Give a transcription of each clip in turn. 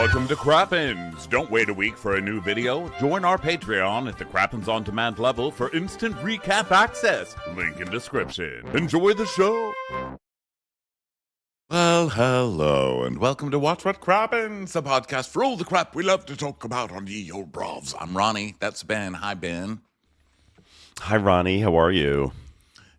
Welcome to Crappens. Don't wait a week for a new video. Join our Patreon at the Crappens On Demand level for instant recap access. Link in description. Enjoy the show. Well, hello, and welcome to Watch What Crappens, a podcast for all the crap we love to talk about on the old brovs. I'm Ronnie. That's Ben. Hi, Ben. Hi, Ronnie. How are you?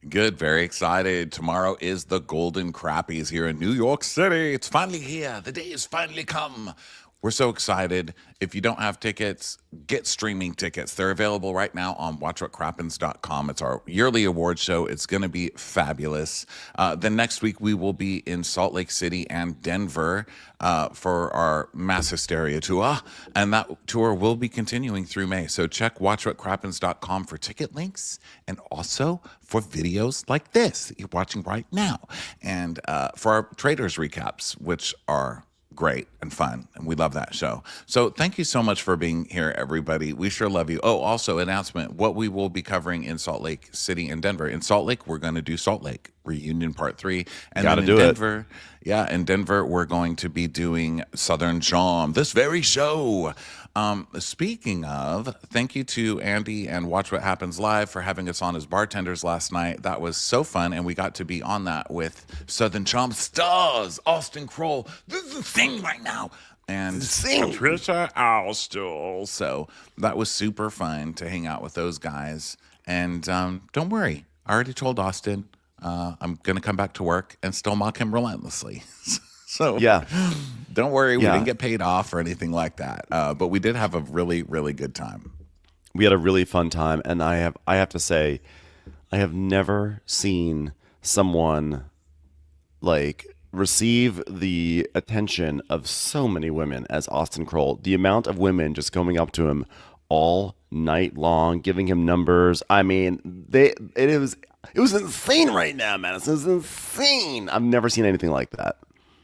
Good, very excited. Tomorrow is the Golden Crappies here in New York City. It's finally here. The day has finally come. We're so excited. If you don't have tickets, get streaming tickets. They're available right now on watchwhatcrappens.com. It's our yearly award show. It's going to be fabulous. Then next week, we will be in Salt Lake City and Denver for our Mass Hysteria tour. And that tour will be continuing through May. So check watchwhatcrappens.com for ticket links and also for videos like this that you're watching right now. And for our traders recaps, which are great and fun, and we love that show. So thank you so much for being here, everybody. We sure love you. Oh, also announcement, what we will be covering in Salt Lake City and Denver. In Salt Lake, we're going to do Salt Lake Reunion Part 3. And Gotta then in do it. Denver, in Denver, we're going to be doing Southern Charm, this very show. Speaking of, thank you to Andy and Watch What Happens Live for having us on as bartenders last night. That was so fun, and we got to be on that with Southern Charm stars, Austin Kroll. This is the thing right now. And Patricia Alstill. So that was super fun to hang out with those guys. And don't worry, I already told Austin I'm going to come back to work and still mock him relentlessly. So Yeah. don't worry, we didn't get paid off or anything like that. But we did have a really, really good time. We had a really fun time, and I have to say, I have never seen someone like receive the attention of so many women as Austin Kroll. The amount of women just coming up to him all night long, giving him numbers. I mean, it was insane right now, man. It was insane. I've never seen anything like that.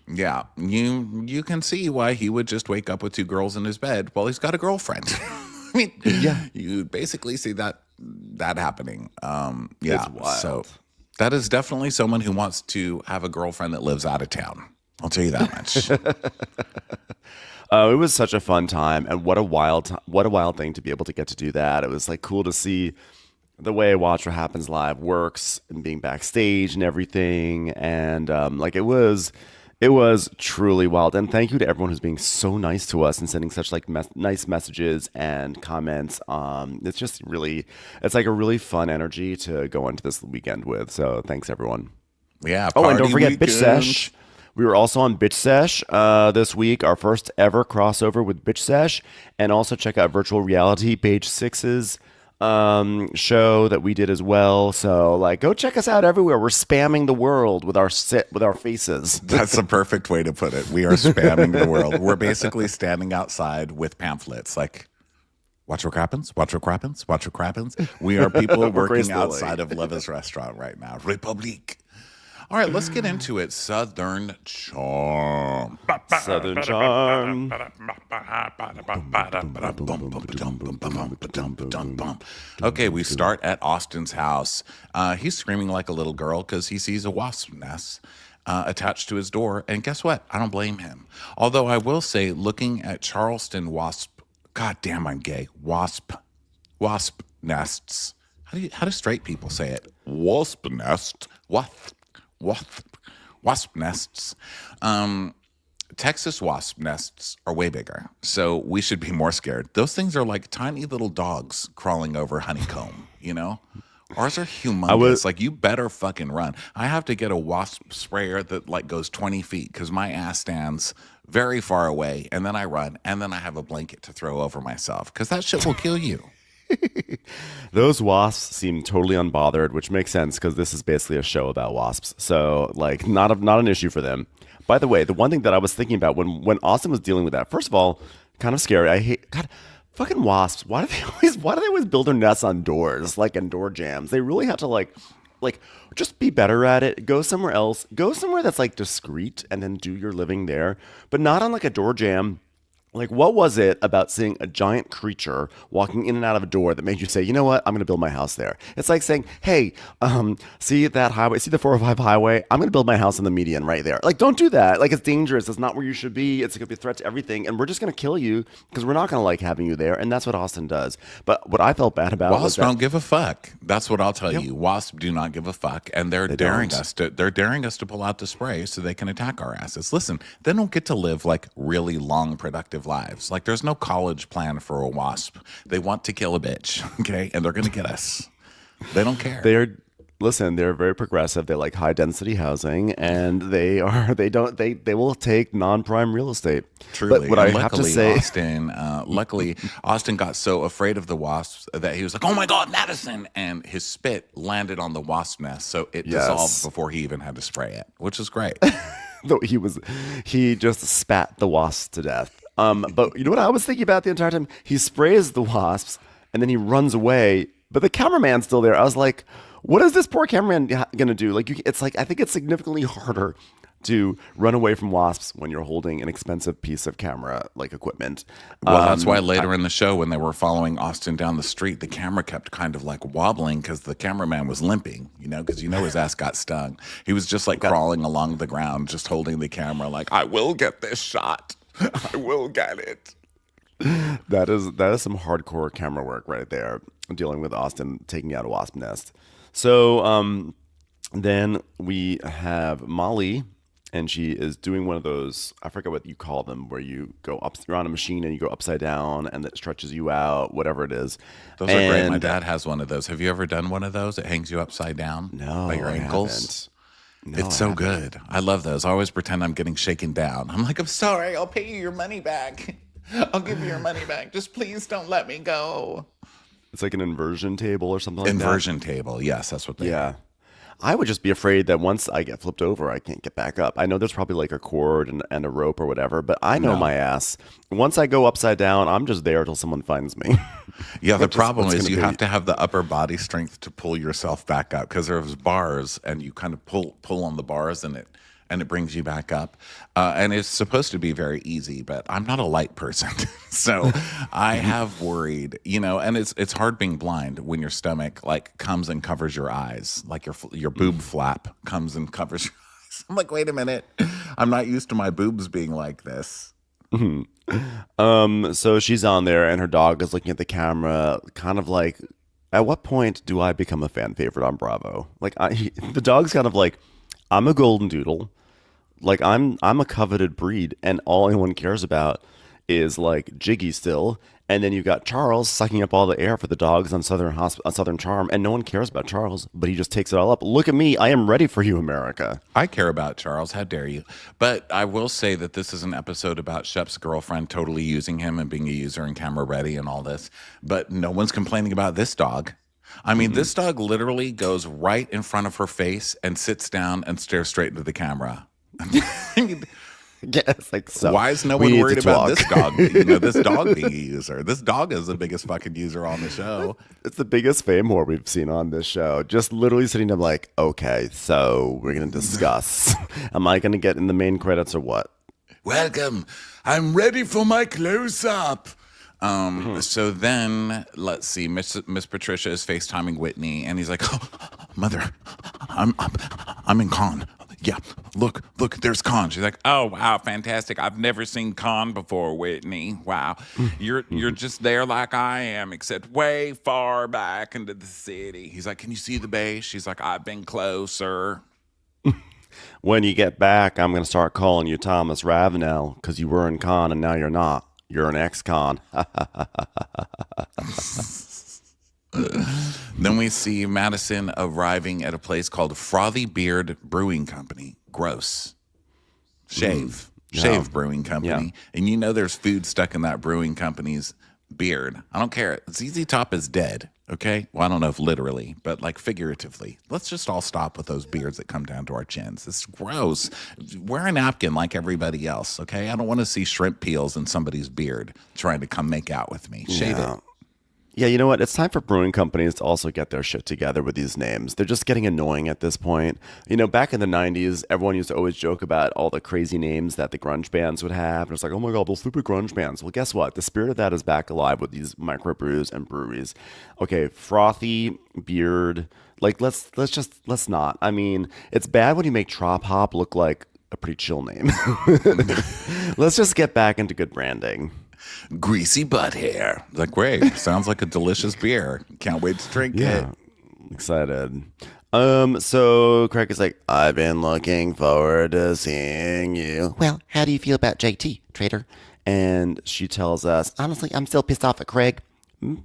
Yeah, you can see why he would just wake up with two girls in his bed while he's got a girlfriend. I mean, you basically see that happening. It's wild. So that is definitely someone who wants to have a girlfriend that lives out of town. I'll tell you that much. It was such a fun time, and what a wild thing to be able to get to do that. It was like cool to see the way Watch What Happens Live works and being backstage and everything, and it was truly wild. And thank you to everyone who's being so nice to us and sending such like nice messages and comments. It's just really, it's like a really fun energy to go into this weekend with. So thanks everyone. Yeah. Oh, and don't forget weekend. Bitch Sesh. We were also on Bitch Sesh this week, our first ever crossover with Bitch Sesh. And also check out Virtual Reality, Page 6's show that we did as well. So like, go check us out everywhere. We're spamming the world with our faces. That's the perfect way to put it. We are spamming the world. We're basically standing outside with pamphlets like, watch what crappens, watch what crappens, watch what crappens. We are people working outside of Levis restaurant right now. Republique. All right, let's get into it. Southern Charm. Southern Charm. Okay, we start at Austin's house. He's screaming like a little girl because he sees a wasp nest attached to his door. And guess what? I don't blame him. Although I will say, looking at Charleston wasp, God damn, I'm gay. Wasp nests. How do straight people say it? Wasp nest. Wasp nests. Texas wasp nests are way bigger, so we should be more scared. Those things are like tiny little dogs crawling over honeycomb, you know? Ours are humongous. Like, you better fucking run. I have to get a wasp sprayer that like goes 20 feet because my ass stands very far away, and then I run, and then I have a blanket to throw over myself because that shit will kill you. Those wasps seem totally unbothered, which makes sense because this is basically a show about wasps. So, like, not an issue for them. By the way, the one thing that I was thinking about when Austin was dealing with that, first of all, kind of scary. I hate fucking wasps. Why do they always build their nests on doors, like in door jams? They really have to like just be better at it. Go somewhere else. Go somewhere that's like discreet, and then do your living there, but not on like a door jam Like, what was it about seeing a giant creature walking in and out of a door that made you say, you know what, I'm going to build my house there? It's like saying, hey, see that highway, see the 405 highway? I'm going to build my house in the median right there. Like, don't do that. Like, it's dangerous. It's not where you should be. It's going to be a threat to everything. And we're just going to kill you because we're not going to like having you there. And that's what Austin does. But what I felt bad about was Wasps that, don't give a fuck. That's what I'll tell you. Wasps do not give a fuck, and they're daring don't. us to. They're daring us to pull out the spray so they can attack our asses. Listen, they don't get to live like really long, productive lives. Like there's no college plan for a wasp. They want to kill a bitch, okay, and they're gonna get us. They don't care. they're listen, they're very progressive. They like high density housing, and they will take non-prime real estate. Truly, But what and I have to say, luckily, Austin got so afraid of the wasps that he was like, "Oh my God, Madison!" and his spit landed on the wasp nest, so it dissolved yes, before he even had to spray it, which is great. though he just spat the wasps to death. But you know what I was thinking about the entire time? He sprays the wasps and then he runs away, but the cameraman's still there. I was like, what is this poor cameraman gonna do? Like, it's like I think it's significantly harder to run away from wasps when you're holding an expensive piece of camera like equipment. Well, that's why later in the show, when they were following Austin down the street, the camera kept kind of like wobbling because the cameraman was limping, because his ass got stung. He was just like crawling along the ground, just holding the camera like, I will get this shot. I will get it. That is some hardcore camera work right there, dealing with Austin taking out a wasp nest. So then we have Molly, and she is doing one of those, I forget what you call them, where you go up, you're on a machine and you go upside down and it stretches you out, whatever it is. Those are great. My dad has one of those. Have you ever done one of those? It hangs you upside down No, by your I ankles. haven't. No, It's I so haven't. good. I love those. I always pretend I'm getting shaken down. I'm like, I'm sorry. I'll pay you your money back. I'll give you your money back. Just please don't let me go. It's like an inversion table or something like that. Inversion table. Yes, that's what they are. Yeah. I would just be afraid that once I get flipped over, I can't get back up. I know there's probably like a cord and a rope or whatever, but I know No. my ass. Once I go upside down, I'm just there till someone finds me. Yeah, the Which is problem what's is gonna you be. have to have the upper body strength to pull yourself back up because there's bars and you kind of pull on the bars and it brings you back up. And it's supposed to be very easy, but I'm not a light person. So I have worried, and it's hard being blind when your stomach like comes and covers your eyes, like your boob flap comes and covers your eyes. I'm like, wait a minute. I'm not used to my boobs being like this. So she's on there and her dog is looking at the camera, kind of like, at what point do I become a fan favorite on Bravo? Like, the dog's kind of like, I'm a golden doodle. Like, I'm a coveted breed, and all anyone cares about is like Jiggy still. And then you've got Charles sucking up all the air for the dogs on Southern Charm, and no one cares about Charles, but he just takes it all up. Look at me, I am ready for you, America. I care about Charles. How dare you? But I will say that this is an episode about Shep's girlfriend totally using him and being a user and camera ready and all this. But no one's complaining about this dog. I mean, this dog literally goes right in front of her face and sits down and stares straight into the camera. Yes, like so. Why is no We one need worried to about talk. this dog? This dog being a user. This dog is the biggest fucking user on the show. It's the biggest fame whore we've seen on this show. Just literally sitting there like, okay, so we're going to discuss. Am I going to get in the main credits or what? Welcome. I'm ready for my close up. So then let's see. Miss Patricia is FaceTiming Whitney, and he's like, oh, "Mother, I'm in Con. Yeah, look, there's Con." She's like, "Oh wow, fantastic! I've never seen Con before, Whitney. Wow, you're just there like I am, except way far back into the city." He's like, "Can you see the base?" She's like, "I've been closer." When you get back, I'm going to start calling you Thomas Ravenel because you were in con and now you're not. You're an ex-con. Then we see Madison arriving at a place called Frothy Beard Brewing Company. Gross. Shave. Shave Brewing Company. Yeah. And there's food stuck in that brewing company's beard. I don't care. ZZ Top is dead. Okay? Well, I don't know if literally, but like figuratively. Let's just all stop with those beards that come down to our chins. It's gross. Wear a napkin like everybody else. Okay? I don't want to see shrimp peels in somebody's beard trying to come make out with me. Shave it. Yeah, you know what? It's time for brewing companies to also get their shit together with these names. They're just getting annoying at this point. You know, back in the 90s, everyone used to always joke about all the crazy names that the grunge bands would have. And it's like, oh my God, those stupid grunge bands. Well, guess what? The spirit of that is back alive with these microbrews and breweries. Okay, frothy, beard. Like, let's not. I mean, it's bad when you make Trop Hop look like a pretty chill name. Let's just get back into good branding. Greasy butt hair. Like, great. Sounds like a delicious beer. Can't wait to drink it. Yeah, excited. So Craig is like, I've been looking forward to seeing you. Well, how do you feel about JT, traitor? And she tells us, honestly, I'm still pissed off at Craig.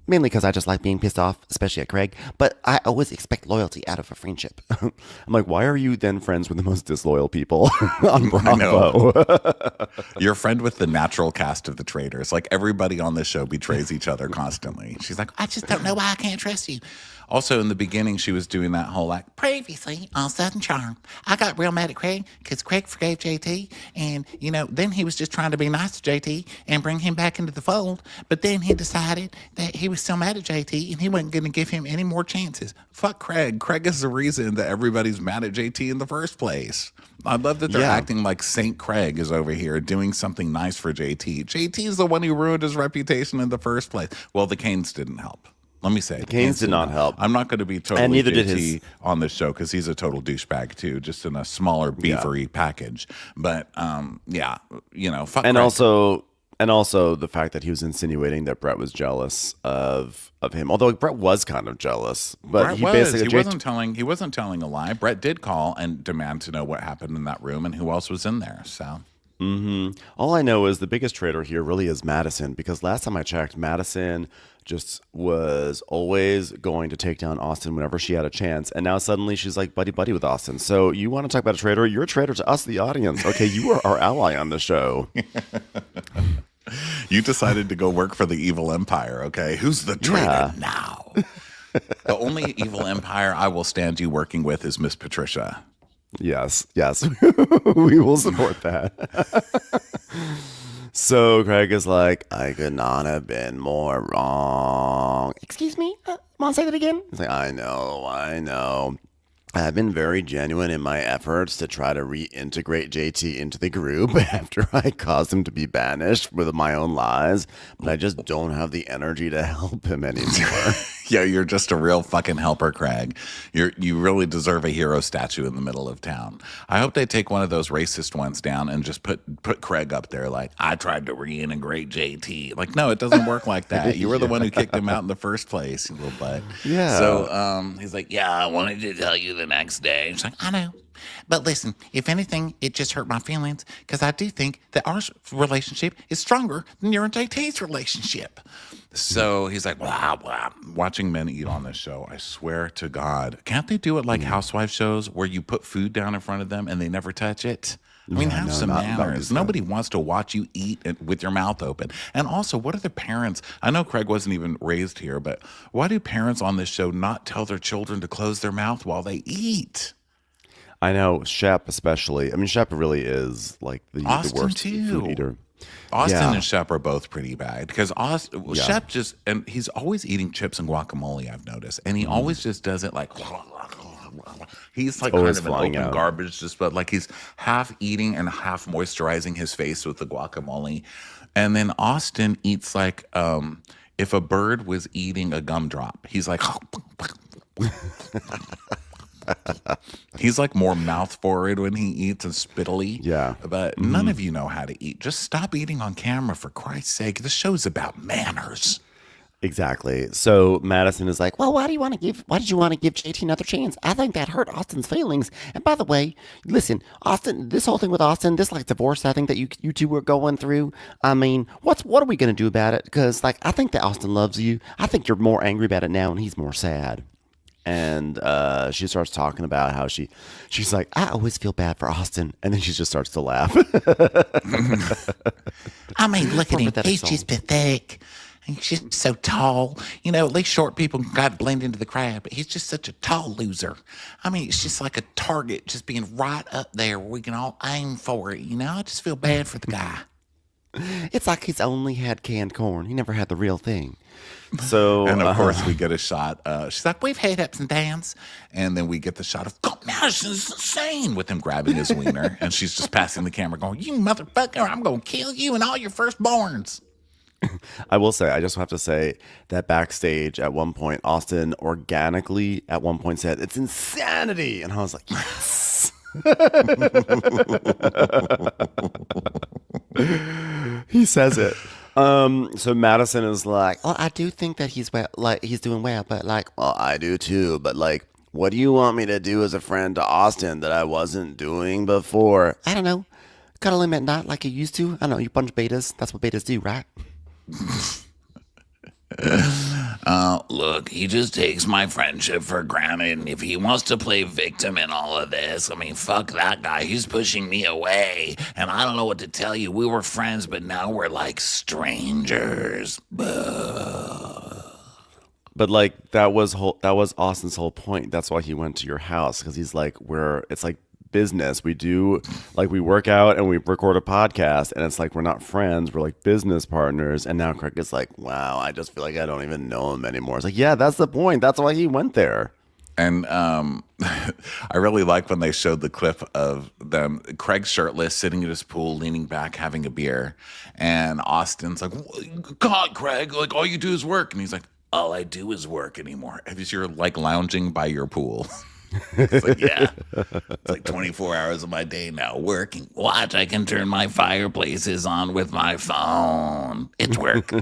Mainly because I just like being pissed off, especially at Craig. But I always expect loyalty out of a friendship. I'm like, why are you then friends with the most disloyal people on I know. Bravo? You're a friend with the natural cast of the traitors. Like everybody on this show betrays each other constantly. She's like, I just don't know why I can't trust you. Also, in the beginning, she was doing that whole like, previously on Southern Charm, I got real mad at Craig because Craig forgave JT. And, you know, then he was just trying to be nice to JT and bring him back into the fold. But then he decided that he was still mad at JT and he wasn't going to give him any more chances. Fuck Craig. Craig is the reason that everybody's mad at JT in the first place. I love that they're Yeah. acting like St. Craig is over here doing something nice for JT. JT is the one who ruined his reputation in the first place. Well, the Canes didn't help. Let me say, the Canes did not help. I'm not going to be totally And neither JT did his. on this show because he's a total douchebag too, just in a smaller beefery package. But yeah, you know, fuck And Craig. also the fact that he was insinuating that Brett was jealous of him. Although Brett was kind of jealous, but Brett he was. basically He wasn't telling a lie. Brett did call and demand to know what happened in that room and who else was in there. So all I know is the biggest traitor here really is Madison, because last time I checked, Madison just was always going to take down Austin whenever she had a chance, and now suddenly she's like buddy buddy with Austin. So you want to talk about a traitor? You're a traitor to us, the audience. Okay, you are our ally on the show. you decided to go work for the evil empire. Okay, who's the traitor Yeah. now? The only evil empire I will stand you working with is Miss Patricia. Yes, we will support that. So Craig is like, I could not have been more wrong. Excuse me? Want to say that again? He's like, I know. I've been very genuine in my efforts to try to reintegrate JT into the group after I caused him to be banished with my own lies, but I just don't have the energy to help him anymore. Yeah, you're just a real fucking helper, Craig. You really deserve a hero statue in the middle of town. I hope they take one of those racist ones down and just put Craig up there like, I tried to reintegrate JT. Like, no, it doesn't work like that. You were the one who kicked him out in the first place, you little butt. Yeah. So he's like, yeah, I wanted to tell you the next day. She's like, I know. But listen, if anything, it just hurt my feelings because I do think that our relationship is stronger than your and JT's relationship. So he's like, blah, blah. Watching men eat on this show, I swear to God, can't they do it like housewife shows where you put food down in front of them and they never touch it? I mean, have some manners. Nobody wants to watch you eat with your mouth open. And also, what are the parents? I know Craig wasn't even raised here, but why do parents on this show not tell their children to close their mouth while they eat? I know, Shep especially. I mean, Shep really is like the worst food eater. Austin and Shep are both pretty bad because Shep just, and he's always eating chips and guacamole, I've noticed. And he always just does it like, he's like always kind of an flying open out. garbage, just but like he's half eating and half moisturizing his face with the guacamole. And then Austin eats like if a bird was eating a gumdrop, he's like, he's like more mouth forward when he eats and spittily. Yeah. But none of you know how to eat. Just stop eating on camera, for Christ's sake. This show's about manners. Exactly. So Madison is like, well, why did you want to give JT another chance? I think that hurt Austin's feelings. And by the way, listen, Austin, this whole thing with Austin, this like divorce, I think that you two were going through. I mean, what are we going to do about it? Because like, I think that Austin loves you. I think you're more angry about it now and he's more sad. And she starts talking about how she's like, I always feel bad for Austin. And then she just starts to laugh. I mean, look at him. pathetic He's soul. just pathetic. He's just so tall. You know, at least short people can kind of blend into the crowd, but he's just such a tall loser. I mean, it's just like a target just being right up there where we can all aim for it. You know, I just feel bad for the guy. It's like he's only had canned corn. He never had the real thing. So, And of course, we get a shot. She's like, "We've had ups and downs," and then we get the shot of, "God, now this is insane," with him grabbing his wiener, and she's just passing the camera, going, "You motherfucker! I'm gonna kill you and all your firstborns." I will say, I just have to say that backstage at one point, Austin organically at one point said, "It's insanity." And I was like, yes. He says it. So Madison is like, well, I do think that he's well, like he's doing well, but like, well, I do too, but like, what do you want me to do as a friend to Austin that I wasn't doing before? I don't know. Cuddle him at night like you used to. I don't know. You bunch betas. That's what betas do, right? Look, he just takes my friendship for granted, and if he wants to play victim in all of this, I mean, fuck that guy. He's pushing me away, and I don't know what to tell you. We were friends, but now we're like strangers. But like that was Austin's whole point. That's why he went to your house because he's like, it's like business. We do like we work out and we record a podcast, and it's like we're not friends. We're like business partners. And now Craig is like, wow, I just feel like I don't even know him anymore. It's like, yeah, that's the point. That's why he went there. And I really like when they showed the clip of them, Craig shirtless, sitting at his pool, leaning back, having a beer, and Austin's like, "God, Craig, like all you do is work," and he's like, "All I do is work anymore." As you're like lounging by your pool. It's like, yeah, it's like 24 hours of my day now working. Watch, I can turn my fireplaces on with my phone. It's work.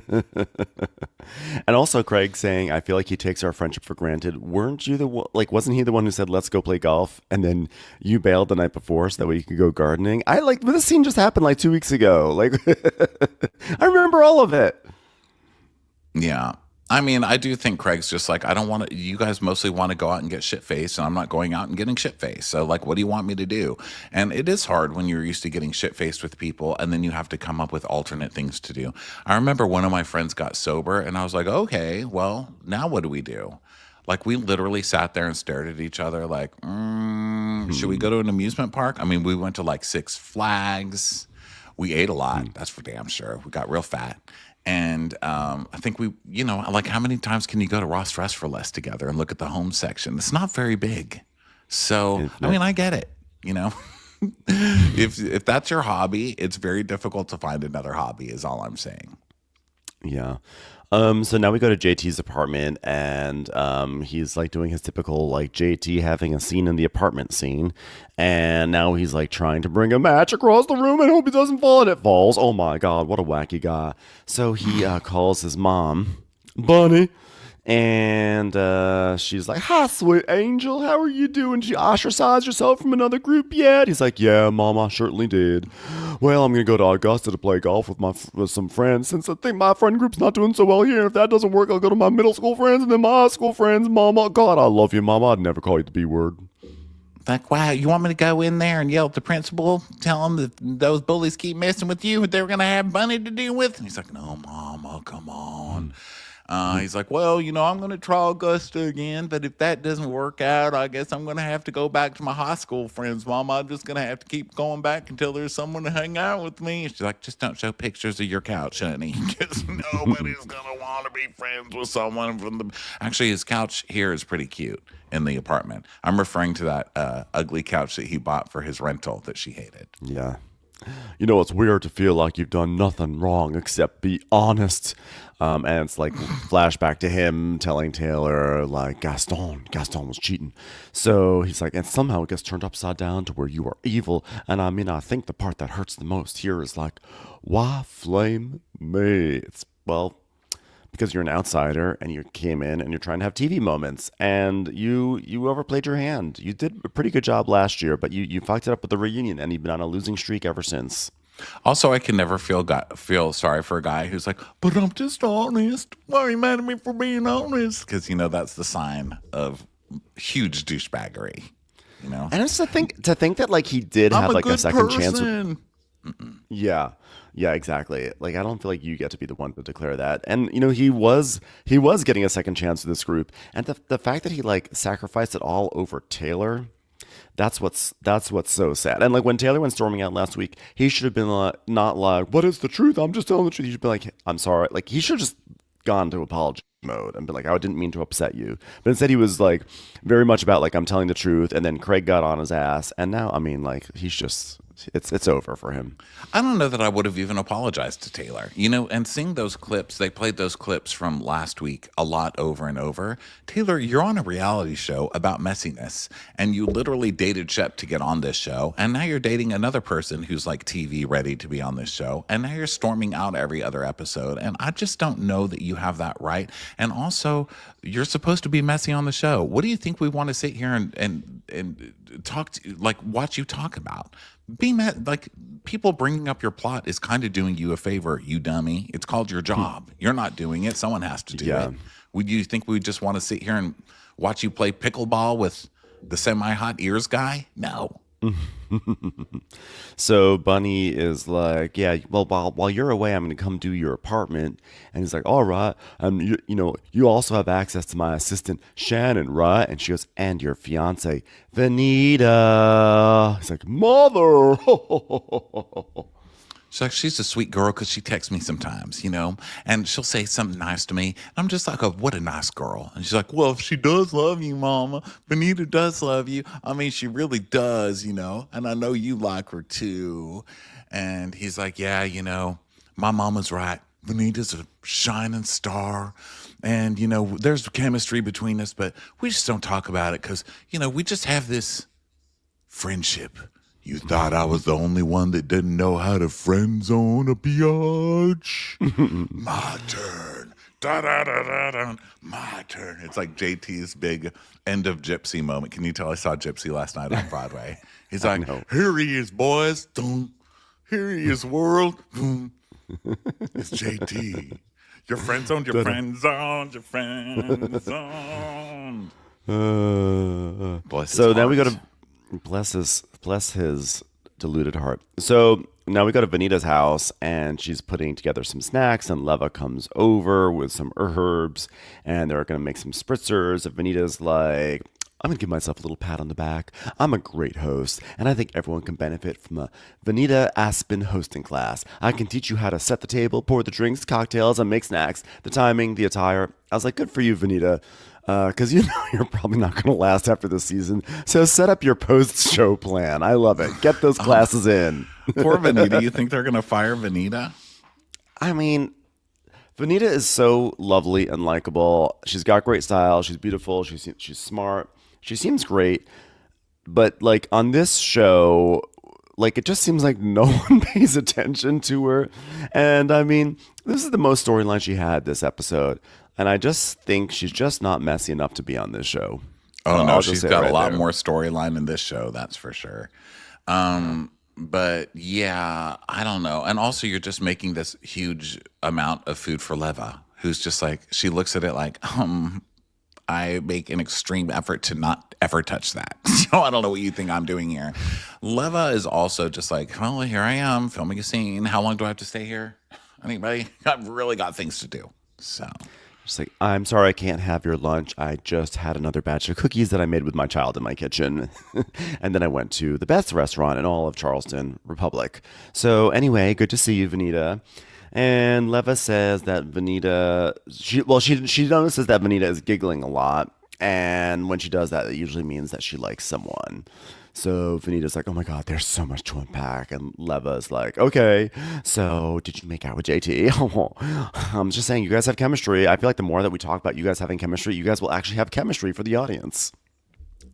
And also Craig saying, I feel like he takes our friendship for granted. Weren't you the one, like, wasn't he the one who said, let's go play golf? And then you bailed the night before so that way you could go gardening. I like, this scene just happened like 2 weeks ago. Like, I remember all of it. Yeah. I mean, I do think Craig's just like, I don't want to, you guys mostly want to go out and get shit faced, and I'm not going out and getting shit faced. So, like, what do you want me to do? And it is hard when you're used to getting shit faced with people, and then you have to come up with alternate things to do. I remember one of my friends got sober, and I was like, okay, well, now what do we do? Like, we literally sat there and stared at each other, like, should we go to an amusement park? I mean, we went to like Six Flags. We ate a lot. That's for damn sure. We got real fat. And I think we, like, how many times can you go to Ross Dress for Less together and look at the home section? It's not very big. So, I mean, I get it, if that's your hobby, it's very difficult to find another hobby is all I'm saying. Yeah. So now we go to JT's apartment, and he's like doing his typical like JT having a scene in the apartment scene, and now he's like trying to bring a match across the room and hope he doesn't fall, and it falls. Oh my God, what a wacky guy. So he calls his mom, Bunny, and she's like, hi, sweet angel, how are you doing? Did you ostracize yourself from another group yet? He's like, yeah, mom, I certainly did. Well, I'm going to go to Augusta to play golf with some friends, since I think my friend group's not doing so well here. If that doesn't work, I'll go to my middle school friends and then my high school friends. Mama, God, I love you, Mama. I'd never call you the B word. Like, wow, you want me to go in there and yell at the principal, tell him that those bullies keep messing with you, and they're going to have Bunny to deal with? And he's like, no, Mama, come on. He's like, well, I'm going to try Augusta again, but if that doesn't work out, I guess I'm going to have to go back to my high school friends, Mama. I'm just going to have to keep going back until there's someone to hang out with me. She's like, just don't show pictures of your couch, honey, because nobody's going to want to be friends with someone from the... Actually, his couch here is pretty cute in the apartment. I'm referring to that ugly couch that he bought for his rental that she hated. Yeah. It's weird to feel like you've done nothing wrong except be honest. And it's like flashback to him telling Taylor, like, Gaston was cheating. So he's like, and somehow it gets turned upside down to where you are evil. And I mean, I think the part that hurts the most here is like, why flame me? It's, well, because you're an outsider and you came in and you're trying to have TV moments, and you overplayed your hand. You did a pretty good job last year, but you fucked it up with the reunion, and you've been on a losing streak ever since. Also, I can never feel sorry for a guy who's like, but I'm just honest. Why are you mad at me for being honest? Because, that's the sign of huge douchebaggery, And it's to think that, like, he did have, like, a second chance. Yeah. Yeah, exactly. Like, I don't feel like you get to be the one to declare that. And, he was getting a second chance with this group. And the fact that he, like, sacrificed it all over Taylor, That's what's so sad. And like when Taylor went storming out last week, he should have been like, not like, "What is the truth? I'm just telling the truth." He should be like, "I'm sorry." Like he should have just gone to apology mode and been like, "I didn't mean to upset you." But instead, he was like very much about like, "I'm telling the truth." And then Craig got on his ass, and now I mean, like he's just it's over for him. I don't know that I would have even apologized to Taylor, and seeing those clips, they played those clips from last week a lot over and over. Taylor, you're on a reality show about messiness, and you literally dated Shep to get on this show, and now you're dating another person who's like TV ready to be on this show, and now you're storming out every other episode, and I just don't know that you have that right. And also, you're supposed to be messy on the show. What do you think we want to sit here and talk to, like, watch you talk about? Being like, people bringing up your plot is kind of doing you a favor, you dummy. It's called your job. You're not doing it. Someone has to do it. Would you think we just want to sit here and watch you play pickleball with the semi-hot ears guy? No. So Bunny is like, "Yeah, well, while you're away, I'm going to come do your apartment." And he's like, "All right. You also have access to my assistant Shannon, right?" And she goes, "And your fiance Vanita." He's like, "Mother." She's like, she's a sweet girl because she texts me sometimes, and she'll say something nice to me. And I'm just like, oh, what a nice girl. And she's like, well, if she does love you, Mama, Benita does love you. I mean, she really does, and I know you like her too. And he's like, yeah, my mama's right. Benita's a shining star. And, there's chemistry between us, but we just don't talk about it because, we just have this friendship. You thought I was the only one that didn't know how to friend zone a biatch? My turn. Da-da-da-da-da. My turn. It's like JT's big end of Gypsy moment. Can you tell I saw Gypsy last night on Broadway? He's like, here he is, boys. Dun. Here he is, world. Dun. It's JT. Your friend zoned, your friend zoned, your friend zoned. So now we go to bless his deluded heart. So now we go to Vanita's house, and she's putting together some snacks, and Leva comes over with some herbs, and they're going to make some spritzers. And Vanita's like, "I'm going to give myself a little pat on the back. I'm a great host, and I think everyone can benefit from a Vanita Aspen hosting class. I can teach you how to set the table, pour the drinks, cocktails, and make snacks, the timing, the attire." I was like, good for you, Vanita. Because you're probably not going to last after this season. So set up your post-show plan. I love it. Get those classes in. Poor Vanita. You think they're going to fire Vanita? I mean, Vanita is so lovely and likable. She's got great style. She's beautiful. She's smart. She seems great. But like on this show, like it just seems like no one pays attention to her. And I mean, this is the most storyline she had this episode. And I just think she's just not messy enough to be on this show. Oh, no, she's got a lot more storyline in this show, that's for sure. But yeah, I don't know. And also, you're just making this huge amount of food for Leva, who's just like, she looks at it like, I make an extreme effort to not ever touch that. So I don't know what you think I'm doing here. Leva is also just like, well, here I am filming a scene. How long do I have to stay here? Anybody? I've really got things to do. So. She's like, "I'm sorry I can't have your lunch. I just had another batch of cookies that I made with my child in my kitchen." And then I went to the best restaurant in all of Charleston Republic. So anyway, good to see you, Vanita. And Leva says that Vanita, she notices that Vanita is giggling a lot. And when she does that, it usually means that she likes someone. So Vanita's like, "Oh my God, there's so much to unpack." And Leva's like, "Okay, so did you make out with JT?" I'm just saying, you guys have chemistry. I feel like the more that we talk about you guys having chemistry, you guys will actually have chemistry for the audience.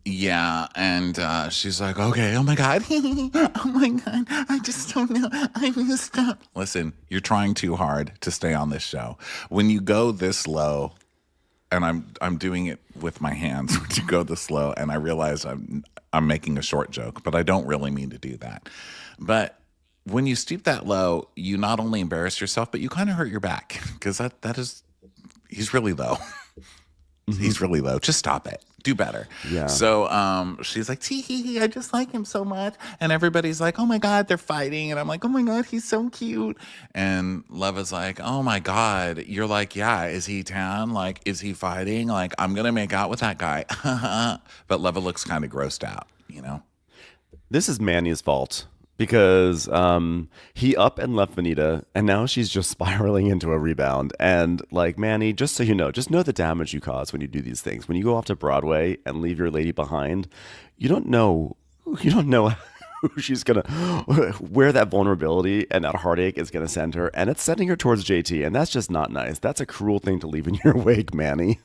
Yeah, and she's like, okay, oh my God, oh my God, I just don't know, I messed up. Listen, you're trying too hard to stay on this show. When you go this low, and I'm doing it with my hands, when you go this low, and I realize I'm making a short joke, but I don't really mean to do that. But when you stoop that low, you not only embarrass yourself, but you kind of hurt your back, because he's really low. He's really low. Just stop it. Do better. Yeah. So she's like, tee, I just like him so much. And everybody's like, oh my God, they're fighting. And I'm like, oh my God, he's so cute. And Leva's like, oh my God. You're like, yeah, is he tan? Like, is he fighting? Like, I'm going to make out with that guy. But Leva looks kind of grossed out, This is Manny's fault because he up and left Vanita, and now she's just spiraling into a rebound. And like Manny, just so you know, just know the damage you cause when you do these things. When you go off to Broadway and leave your lady behind, you don't know, you don't know who she's gonna, where that vulnerability and that heartache is gonna send her, and it's sending her towards JT, and that's just not nice. That's a cruel thing to leave in your wake, Manny.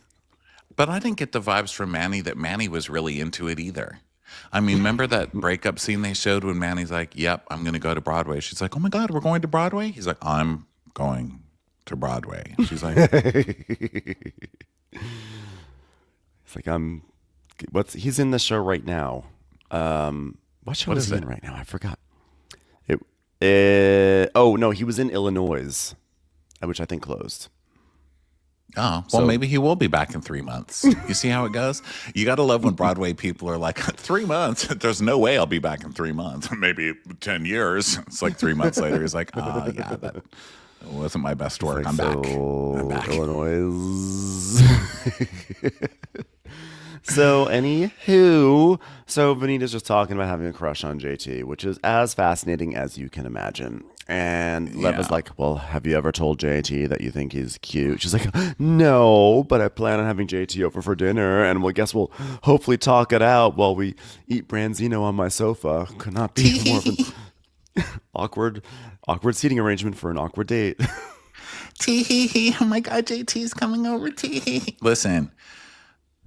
But I didn't get the vibes from Manny that Manny was really into it either. I mean, remember that breakup scene they showed when Manny's like, "Yep, I'm going to go to Broadway." She's like, "Oh my God, we're going to Broadway?" He's like, "I'm going to Broadway." She's like, It's like what's he's in the show right now. What show "What is is he it?" in right now? I forgot. Oh no, he was in Illinois, which I think closed. Oh, well, So maybe he will be back in 3 months. You see how it goes? You got to love when Broadway people are like, 3 months? There's no way I'll be back in 3 months. Maybe 10 years. It's like 3 months later. He's like, yeah, that wasn't my best work. like, I'm back. I'm back. Illinois. So, anywho, so Vanita's just talking about having a crush on JT, which is as fascinating as you can imagine. And Leva's Yeah. like, "Well, have you ever told JT that you think he's cute?" She's like, "No, but I plan on having JT over for dinner, and we guess we'll hopefully talk it out while we eat branzino on my sofa. Could not be more of an awkward seating arrangement for an awkward date." Tee. Oh my God, JT's coming over. Tee. Listen,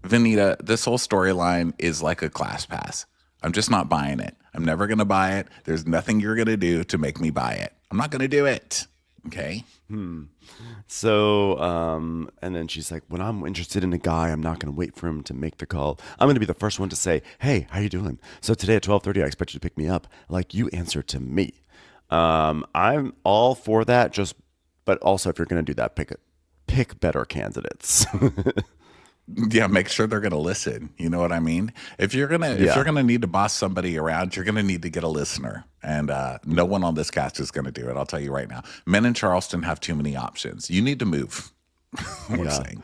Vanita, this whole storyline is like a class pass. I'm just not buying it. I'm never going to buy it. There's nothing you're going to do to make me buy it. I'm not going to do it. Okay? So, and then she's like, "When I'm interested in a guy, I'm not going to wait for him to make the call. I'm going to be the first one to say, 'Hey, how you doing? So today at 12:30, I expect you to pick me up.' Like you answer to me." I'm all for that. But also, if you're going to do that, pick better candidates. Yeah, make sure they're going to listen. You know what I mean? If you're Yeah. going to need to boss somebody around, you're going to need to get a listener. And no one on this cast is going to do it. I'll tell you right now. Men in Charleston have too many options. You need to move. We're Yeah. saying.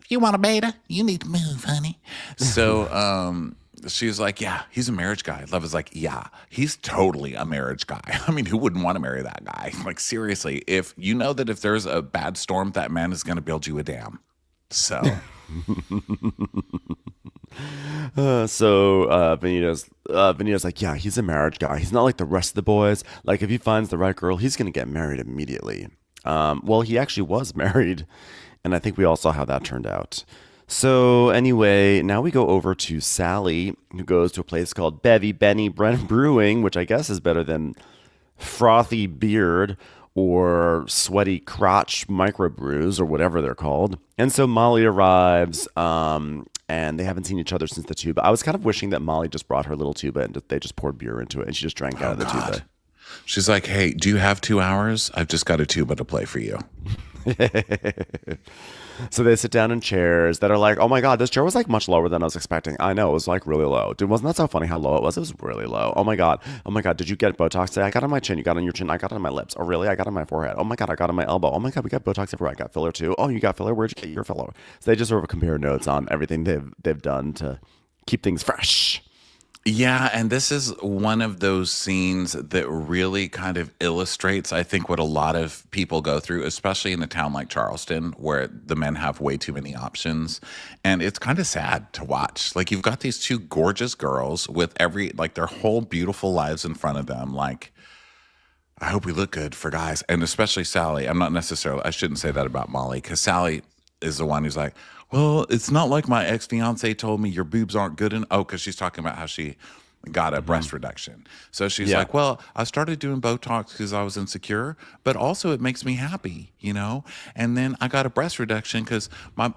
You want a beta? You need to move, honey. So she's like, "Yeah, he's a marriage guy." Love is like, "Yeah, he's totally a marriage guy." I mean, who wouldn't want to marry that guy? Like, seriously, if you know that if there's a bad storm, that man is going to build you a dam. So, Vanita's like, "Yeah, he's a marriage guy. He's not like the rest of the boys. Like, if he finds the right girl, he's gonna get married immediately." Well, he actually was married, and I think we all saw how that turned out. So anyway, now we go over to Sally, who goes to a place called Bevy Benny Brewing, which I guess is better than Frothy Beard or Sweaty Crotch Microbrews or whatever they're called. And so Molly arrives, and they haven't seen each other since the tuba. I was kind of wishing that Molly just brought her little tuba and they just poured beer into it, and she just drank out of the tuba. she's like, "Hey, do you have 2 hours? I've just got a tuba to play for you." So they sit down in chairs that are like, "Oh my God, this chair was like much lower than I was expecting." I know, it was like really low. Dude, wasn't that so funny how low it was? It was really low. Oh my God. Oh my God. Did you get Botox today? I got it on my chin. You got it on your chin. I got it on my lips. Oh really? I got it on my forehead. Oh my God. I got it on my elbow. Oh my God. We got Botox everywhere. I got filler too. Oh, you got filler? Where'd you get your filler? So they just sort of compare notes on everything they've done to keep things fresh. Yeah, and this is one of those scenes that really kind of illustrates, I think, what a lot of people go through, especially in a town like Charleston, where the men have way too many options. And it's kind of sad to watch. Like, you've got these two gorgeous girls with their whole beautiful lives in front of them. Like, I hope we look good for guys, and especially Sally. I shouldn't say that about Molly, because Sally is the one who's like, "Well, it's not like my ex fiance told me your boobs aren't good enough." Oh, because she's talking about how she got a breast reduction. So she's Yeah. like, "Well, I started doing Botox because I was insecure, but also it makes me happy, you know? And then I got a breast reduction because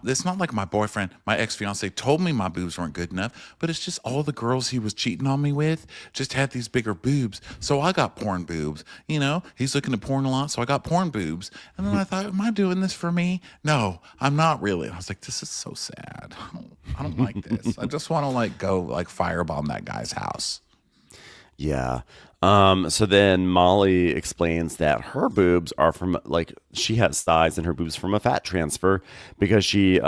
it's not like my boyfriend, my ex fiance, told me my boobs weren't good enough, but it's just all the girls he was cheating on me with just had these bigger boobs. So I got porn boobs, you know? He's looking at porn a lot, so I got porn boobs. And then I thought, am I doing this for me? No, I'm not really." I was like, this is so sad. I don't like this. I just want to like go like firebomb that guy's house. Yeah. So then Molly explains that her boobs are from like she has size in her boobs from a fat transfer because she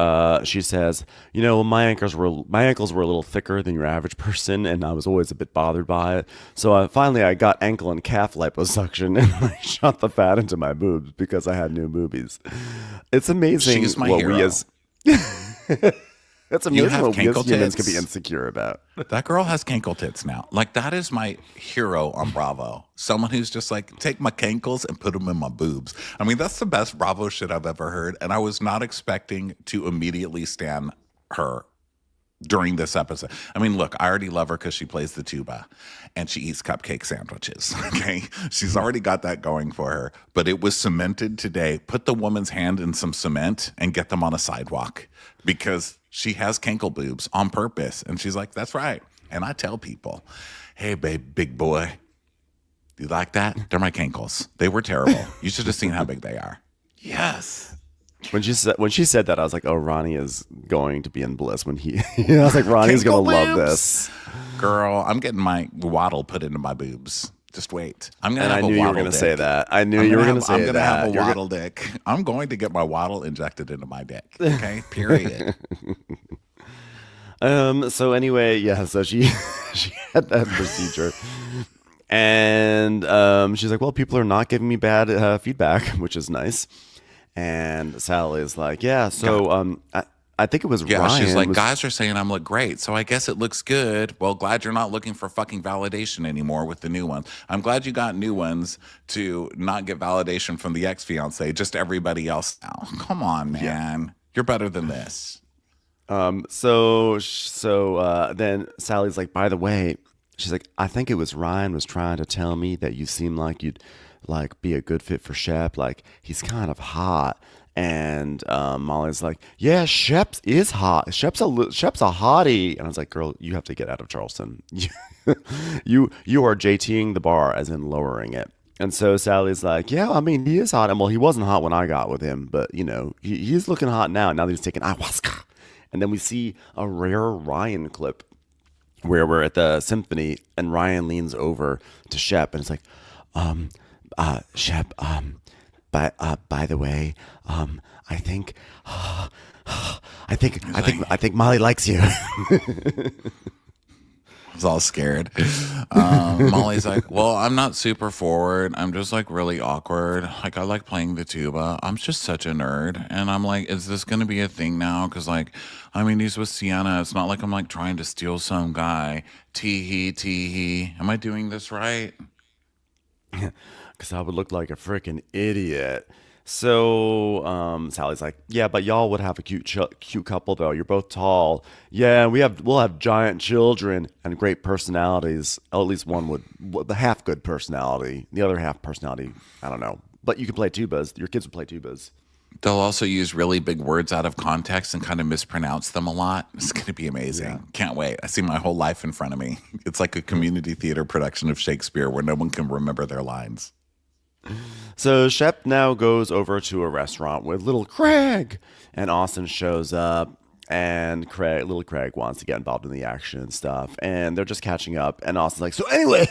says, you know, my ankles were a little thicker than your average person, and I was always a bit bothered by it. So finally I got ankle and calf liposuction, and I shot the fat into my boobs because I had new boobies. It's amazing She's my what hero. we as It's You amazing have what we as kinkle humans can be tits? insecure about. That girl has cankle tits now. Like, that is my hero on Bravo. Someone who's just like, take my cankles and put them in my boobs. I mean, that's the best Bravo shit I've ever heard. And I was not expecting to immediately stan her during this episode. I mean, look, I already love her because she plays the tuba and she eats cupcake sandwiches. Okay. She's already got that going for her. But it was cemented today. Put the woman's hand in some cement and get them on a sidewalk because she has cankle boobs on purpose. And she's like, that's right. And I tell people, hey, babe, big boy, do you like that? They're my cankles. They were terrible. You should have seen how big they are. Yes. When she said that, I was like, "Oh, Ronnie is going to be in bliss." When I was like, "Ronnie's going to love this." Girl, I'm getting my waddle put into my boobs. Just wait. I'm gonna. And have I a knew you were waddle going to dick. say that. I knew I'm you were gonna going to say that. I'm gonna have a You're waddle dick. I'm going to get my waddle injected into my dick. Okay. Period. So anyway, yeah. So she she had that procedure, and she's like, "Well, people are not giving me bad feedback, which is nice." And Sally's like, "Yeah, so I think it was Yeah. Ryan." She's like, was- guys are saying I'm look great, so I guess it looks good. Well, glad you're not looking for fucking validation anymore with the new ones. I'm glad you got new ones to not get validation from the ex-fiance, just everybody else now. Come on, man. You're better than this. So then Sally's like, "By the way," she's like, "I think it was Ryan was trying to tell me that you seem like you'd like be a good fit for Shep. Like he's kind of hot." And Molly's like, "Yeah, Shep is hot. Shep's a hottie." And I was like, "Girl, you have to get out of Charleston. You are JTing the bar, as in lowering it." And so Sally's like, "Yeah, I mean, he is hot. And well, he wasn't hot when I got with him, but you know, he's looking hot now. Now that he's taking ayahuasca." And then we see a rare Ryan clip where we're at the symphony and Ryan leans over to Shep and it's like, Shep, by the way, I think Molly likes you. I was all scared. Molly's like, well, I'm not super forward. I'm just like really awkward. Like I like playing the tuba. I'm just such a nerd. And I'm like, is this going to be a thing now? Because like, I mean, he's with Sienna. It's not like I'm like trying to steal some guy. Tee hee. Am I doing this right? Because I would look like a freaking idiot. So Sally's like, "Yeah, but y'all would have a cute couple though. You're both tall. Yeah, we'll have giant children and great personalities. Oh, at least one would the half good personality. The other half personality, I don't know. But you can play tubas. Your kids would play tubas." They'll also use really big words out of context and kind of mispronounce them a lot. It's going to be amazing. Yeah. Can't wait. I see my whole life in front of me. It's like a community theater production of Shakespeare where no one can remember their lines. So Shep now goes over to a restaurant with little Craig, and Austin shows up, and little Craig wants to get involved in the action and stuff, and they're just catching up, and Austin's like, "So anyway,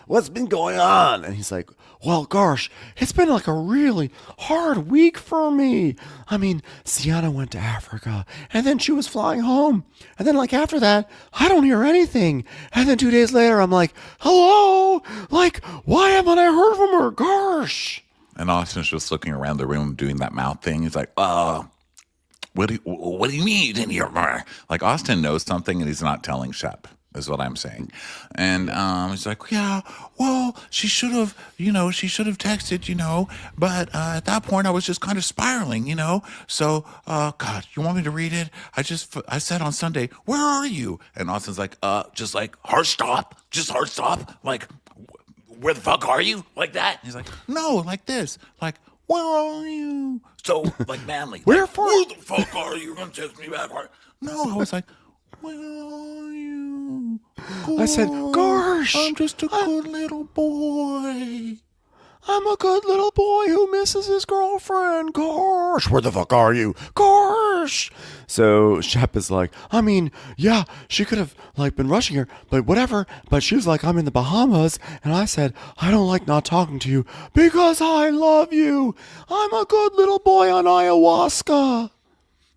what's been going on?" And he's like, "Well, gosh, it's been like a really hard week for me. I mean, Sienna went to Africa, and then she was flying home, and then like after that, I don't hear anything, and then 2 days later, I'm like, hello, like why haven't I heard from her? Gosh." And Austin's just looking around the room doing that mouth thing. He's like, what do you mean you didn't hear from her? Like Austin knows something and he's not telling Shep, is what I'm saying. And he's like, yeah, well, she should have texted, but at that point I was just kind of spiraling, So, God, you want me to read it? I said on Sunday, where are you? And Austin's like, just like hard stop, like, where the fuck are you? Like that? And he's like, no, like this, like, where are you? So, like, manly. Where like, for? Where the fuck are you? You're going to text me back. No, I was like, where are you? I said, gosh. I'm just a good little boy. I'm a good little boy who misses his girlfriend. Gosh, where the fuck are you? Gosh. So Shep is like, I mean, yeah, she could have like been rushing her, but whatever. But she was like, I'm in the Bahamas. And I said, I don't like not talking to you because I love you. I'm a good little boy on ayahuasca.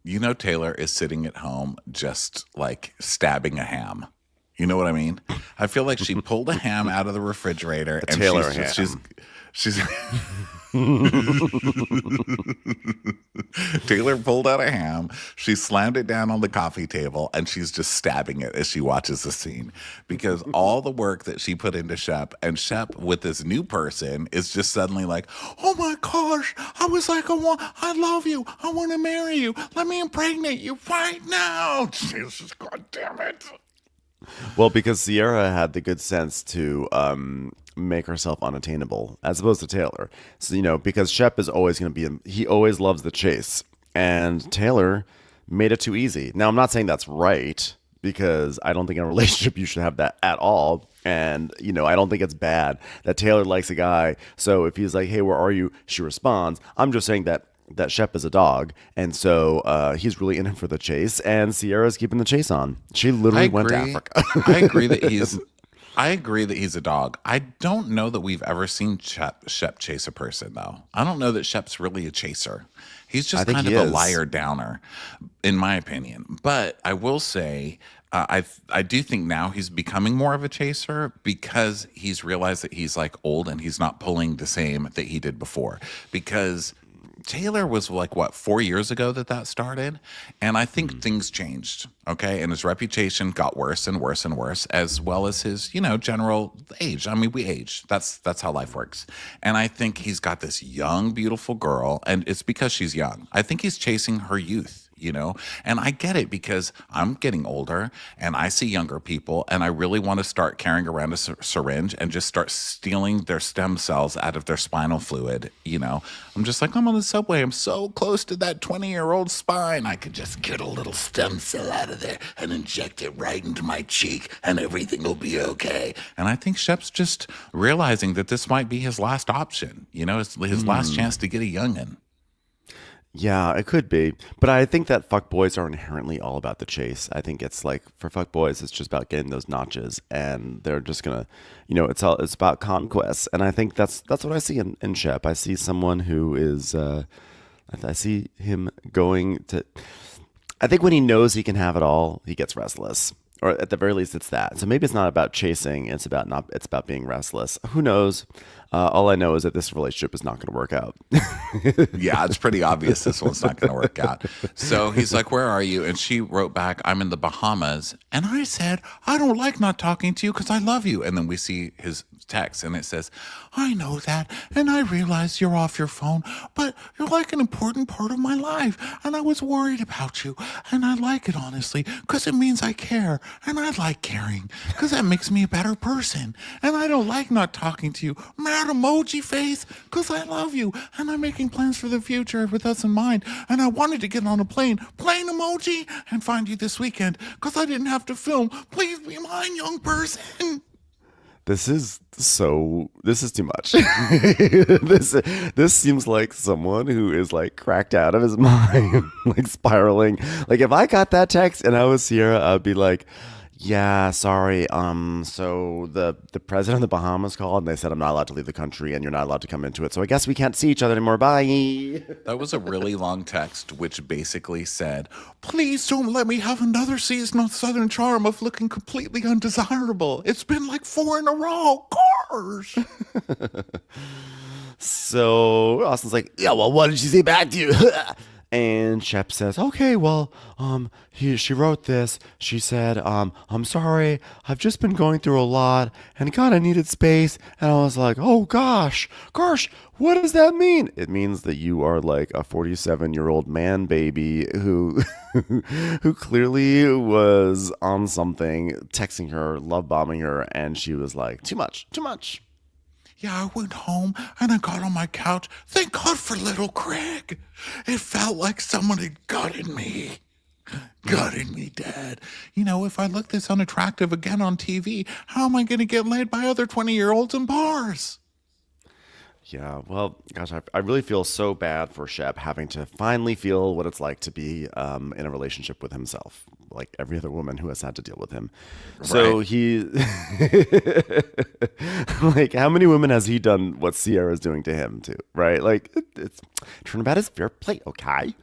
You know, Taylor is sitting at home just like stabbing a ham. You know what I mean? I feel like she pulled a ham out of the refrigerator and Taylor she's Taylor pulled out a ham. She slammed it down on the coffee table and she's just stabbing it as she watches the scene because all the work that she put into Shep and Shep with this new person is just suddenly like, oh my gosh, I was like, I love you. I want to marry you. Let me impregnate you right now. Jesus, God damn it. Well, because Sierra had the good sense to make herself unattainable, as opposed to Taylor. So, because Shep is always going to he always loves the chase. And Taylor made it too easy. Now, I'm not saying that's right, because I don't think in a relationship you should have that at all. And, I don't think it's bad that Taylor likes a guy. So if he's like, hey, where are you? She responds. I'm just saying that Shep is a dog, and so he's really in it for the chase, and Sierra's keeping the chase on. She literally went to Africa. I agree that he's a dog. I don't know that we've ever seen Shep chase a person, though. I don't know that Shep's really a chaser. He's just kind of a liar downer, in my opinion. But I will say, I do think now he's becoming more of a chaser because he's realized that he's like old and he's not pulling the same that he did before. Because Taylor was like, what, 4 years ago that started? And I think things changed, okay? And his reputation got worse and worse and worse, as well as his, general age. I mean, we age. That's how life works. And I think he's got this young, beautiful girl, and it's because she's young. I think he's chasing her youth. And I get it because I'm getting older and I see younger people and I really want to start carrying around a syringe and just start stealing their stem cells out of their spinal fluid. I'm just like, I'm on the subway. I'm so close to that 20-year-old spine. I could just get a little stem cell out of there and inject it right into my cheek and everything will be okay. And I think Shep's just realizing that this might be his last option. It's his last chance to get a youngin'. Yeah, it could be. But I think that fuckboys are inherently all about the chase. I think it's like for fuckboys, it's just about getting those notches and they're just gonna, it's about conquest. And I think that's what I see in Shep. I see someone who is, I see him going to, I think when he knows he can have it all, he gets restless. Or at the very least, it's that. So maybe it's not about chasing. It's about being restless. Who knows? All I know is that this relationship is not going to work out. Yeah, it's pretty obvious this one's not going to work out. So he's like, where are you? And she wrote back, I'm in the Bahamas. And I said, I don't like not talking to you because I love you. And then we see his text and it says, I know that. And I realize you're off your phone, but you're like an important part of my life. And I was worried about you. And I like it, honestly, because it means I care. And I like caring because that makes me a better person. And I don't like not talking to you. Mad emoji face because I love you. And I'm making plans for the future with us in mind. And I wanted to get on a plane emoji, and find you this weekend because I didn't have to film. Please be mine, young person. This is too much. This seems like someone who is like cracked out of his mind, like spiraling. Like if I got that text and I was Sierra, I'd be like, yeah, sorry. So the president of the Bahamas called and they said I'm not allowed to leave the country and you're not allowed to come into it. So I guess we can't see each other anymore. Bye. That was a really long text, which basically said, please don't let me have another season of Southern Charm of looking completely undesirable. It's been like 4 in a row. Gosh. So Austin's like, yeah, well, what did she say back to you? And Shep says, okay, well, she wrote this. She said, I'm sorry. I've just been going through a lot and kind of needed space. And I was like, oh, gosh, what does that mean? It means that you are like a 47-year-old man baby who clearly was on something, texting her, love bombing her. And she was like, too much. Yeah, I went home and I got on my couch. Thank God for little Craig. It felt like someone had gutted me. Gutted me, Dad. If I look this unattractive again on TV, how am I going to get laid by other 20-year-olds in bars? Yeah, well, gosh, I really feel so bad for Shep having to finally feel what it's like to be in a relationship with himself, like every other woman who has had to deal with him. Right. So he, like, how many women has he done what Sierra's doing to him to, right? Like, it's turnabout is fair play, okay?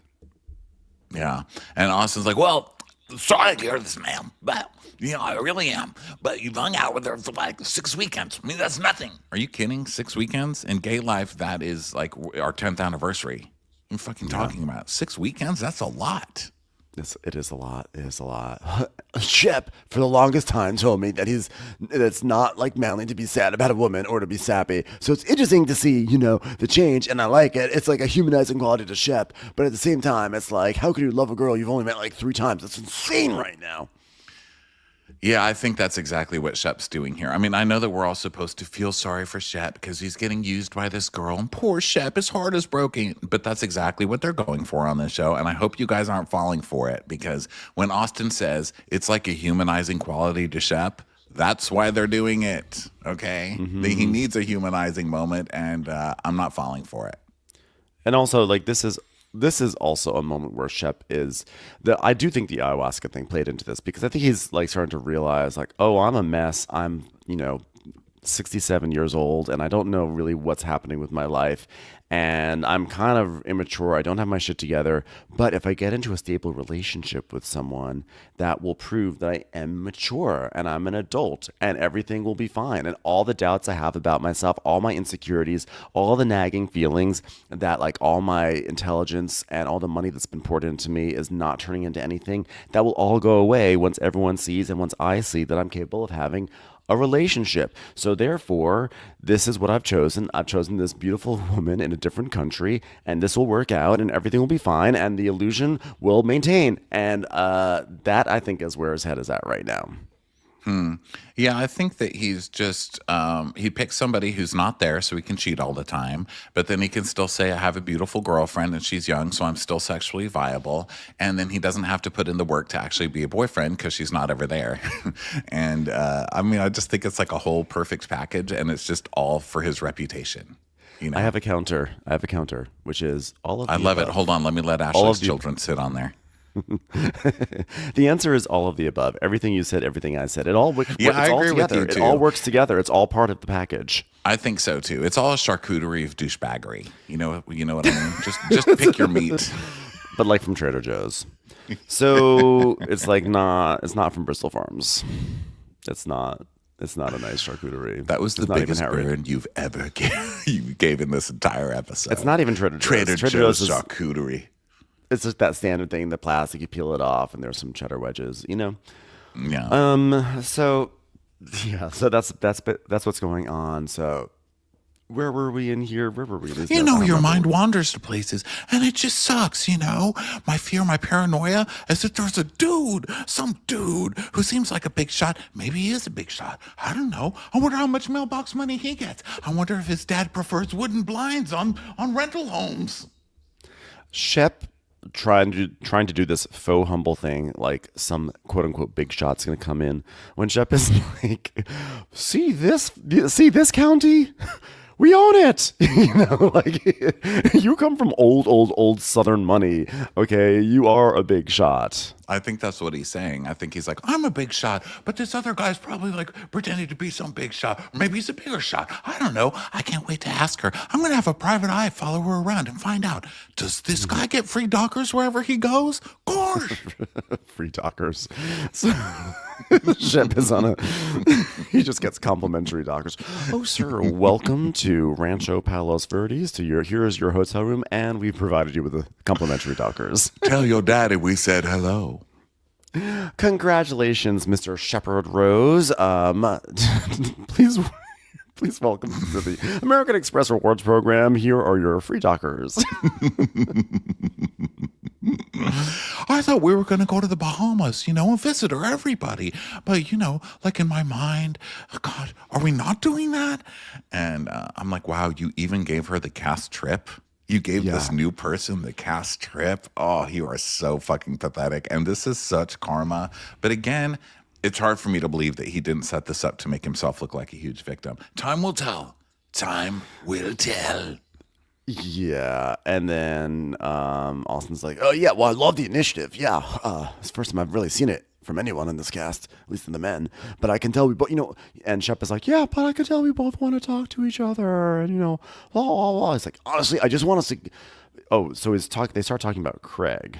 Yeah. And Austin's like, well, sorry to hear this, ma'am, but, you know, I really am. But you've hung out with her for like 6 weekends. I mean, that's nothing. Are you kidding? 6 weekends? In gay life, that is like our 10th anniversary. I'm fucking talking about 6 weekends? That's a lot. It is a lot. It is a lot. Shep, for the longest time, told me that it's not like manly to be sad about a woman or to be sappy. So it's interesting to see, the change, and I like it. It's like a humanizing quality to Shep, but at the same time, it's like, how could you love a girl you've only met like 3 times? That's insane right now. Yeah, I think that's exactly what Shep's doing here. I mean, I know that we're all supposed to feel sorry for Shep because he's getting used by this girl, and poor Shep, his heart is broken. But that's exactly what they're going for on this show, and I hope you guys aren't falling for it, because when Austin says it's like a humanizing quality to Shep, that's why they're doing it, okay? He needs a humanizing moment, and I'm not falling for it. And also, like, this is also a moment where Shep is I do think the ayahuasca thing played into this, because I think he's like starting to realize, like, oh, I'm a mess. I'm 67 years old, and I don't know really what's happening with my life, and I'm kind of immature. I don't have my shit together. But if I get into a stable relationship with someone, that will prove that I am mature and I'm an adult, and everything will be fine. And all the doubts I have about myself, all my insecurities, all the nagging feelings that, like, all my intelligence and all the money that's been poured into me is not turning into anything, that will all go away once everyone sees, and once I see that I'm capable of having a relationship. So therefore, this is what I've chosen. I've chosen this beautiful woman in a different country, and this will work out, and everything will be fine, and the illusion will maintain. And that, I think, is where his head is at right now. Yeah, I think that he's just he picks somebody who's not there so he can cheat all the time, but then he can still say, I have a beautiful girlfriend and she's young, so I'm still sexually viable. And then he doesn't have to put in the work to actually be a boyfriend because she's not ever there. And I mean, I just think it's like a whole perfect package, and it's just all for his reputation. I have a counter, which is all of the I love it. above. Hold on, let me let Ashley's children sit on there. The answer is all of the above. Everything you said, everything I said. It all works. Yeah, I agree with you, It too. all works together. It's all part of the package. I think so too. It's all a charcuterie of douchebaggery. You know what I mean? Just pick your meat. But like from Trader Joe's. So it's like it's not from Bristol Farms. It's not a nice charcuterie. That was the It's not even biggest Harry. burn you've ever gave in this entire episode. It's not even Trader Joe's. Trader Trader Joe's Joe's is, charcuterie. it's just that standard thing, the plastic, you peel it off, and there's some cheddar wedges, Yeah. So yeah, so that's what's going on. So where were we in here? Where were we? These You notes, I know, don't your remember. mind wanders to places, and it just sucks, My fear, my paranoia is that there's some dude who seems like a big shot. Maybe he is a big shot. I don't know. I wonder how much mailbox money he gets. I wonder if his dad prefers wooden blinds on rental homes. Shep trying to do this faux humble thing, like some quote unquote big shot's gonna come in, when Shep is like, see this county? We own it. Like, you come from old Southern money. Okay, you are a big shot. I think that's what he's saying. I think he's like, I'm a big shot, but this other guy's probably like pretending to be some big shot. Or maybe he's a bigger shot. I don't know. I can't wait to ask her. I'm going to have a private eye follow her around and find out, does this guy get free Dockers wherever he goes? Gosh. Free Dockers. So Shep is he just gets complimentary Dockers. Oh, sir, welcome to Rancho Palos Verdes. Here is your hotel room, and we've provided you with a complimentary Dockers. tell your daddy we said hello. Congratulations, Mr. Shepherd Rose. Please welcome to the American Express Rewards Program. Here are your free Dockers. I thought we were going to go to the Bahamas, and visit everybody. But, like in my mind, God, are we not doing that? And I'm like, wow, you even gave her the cast trip? You gave this new person the cast trip? Oh, you are so fucking pathetic. And this is such karma. But again, it's hard for me to believe that he didn't set this up to make himself look like a huge victim. Time will tell. Time will tell. Yeah, and then Austin's like, "Oh yeah, well I love the initiative. Yeah, it's the first time I've really seen it from anyone in this cast, at least in the men. But I can tell we both, And Shep is like, "Yeah, but I can tell we both want to talk to each other, and blah blah blah." He's like, "Honestly, I just want to see." Oh, so they start talking about Craig.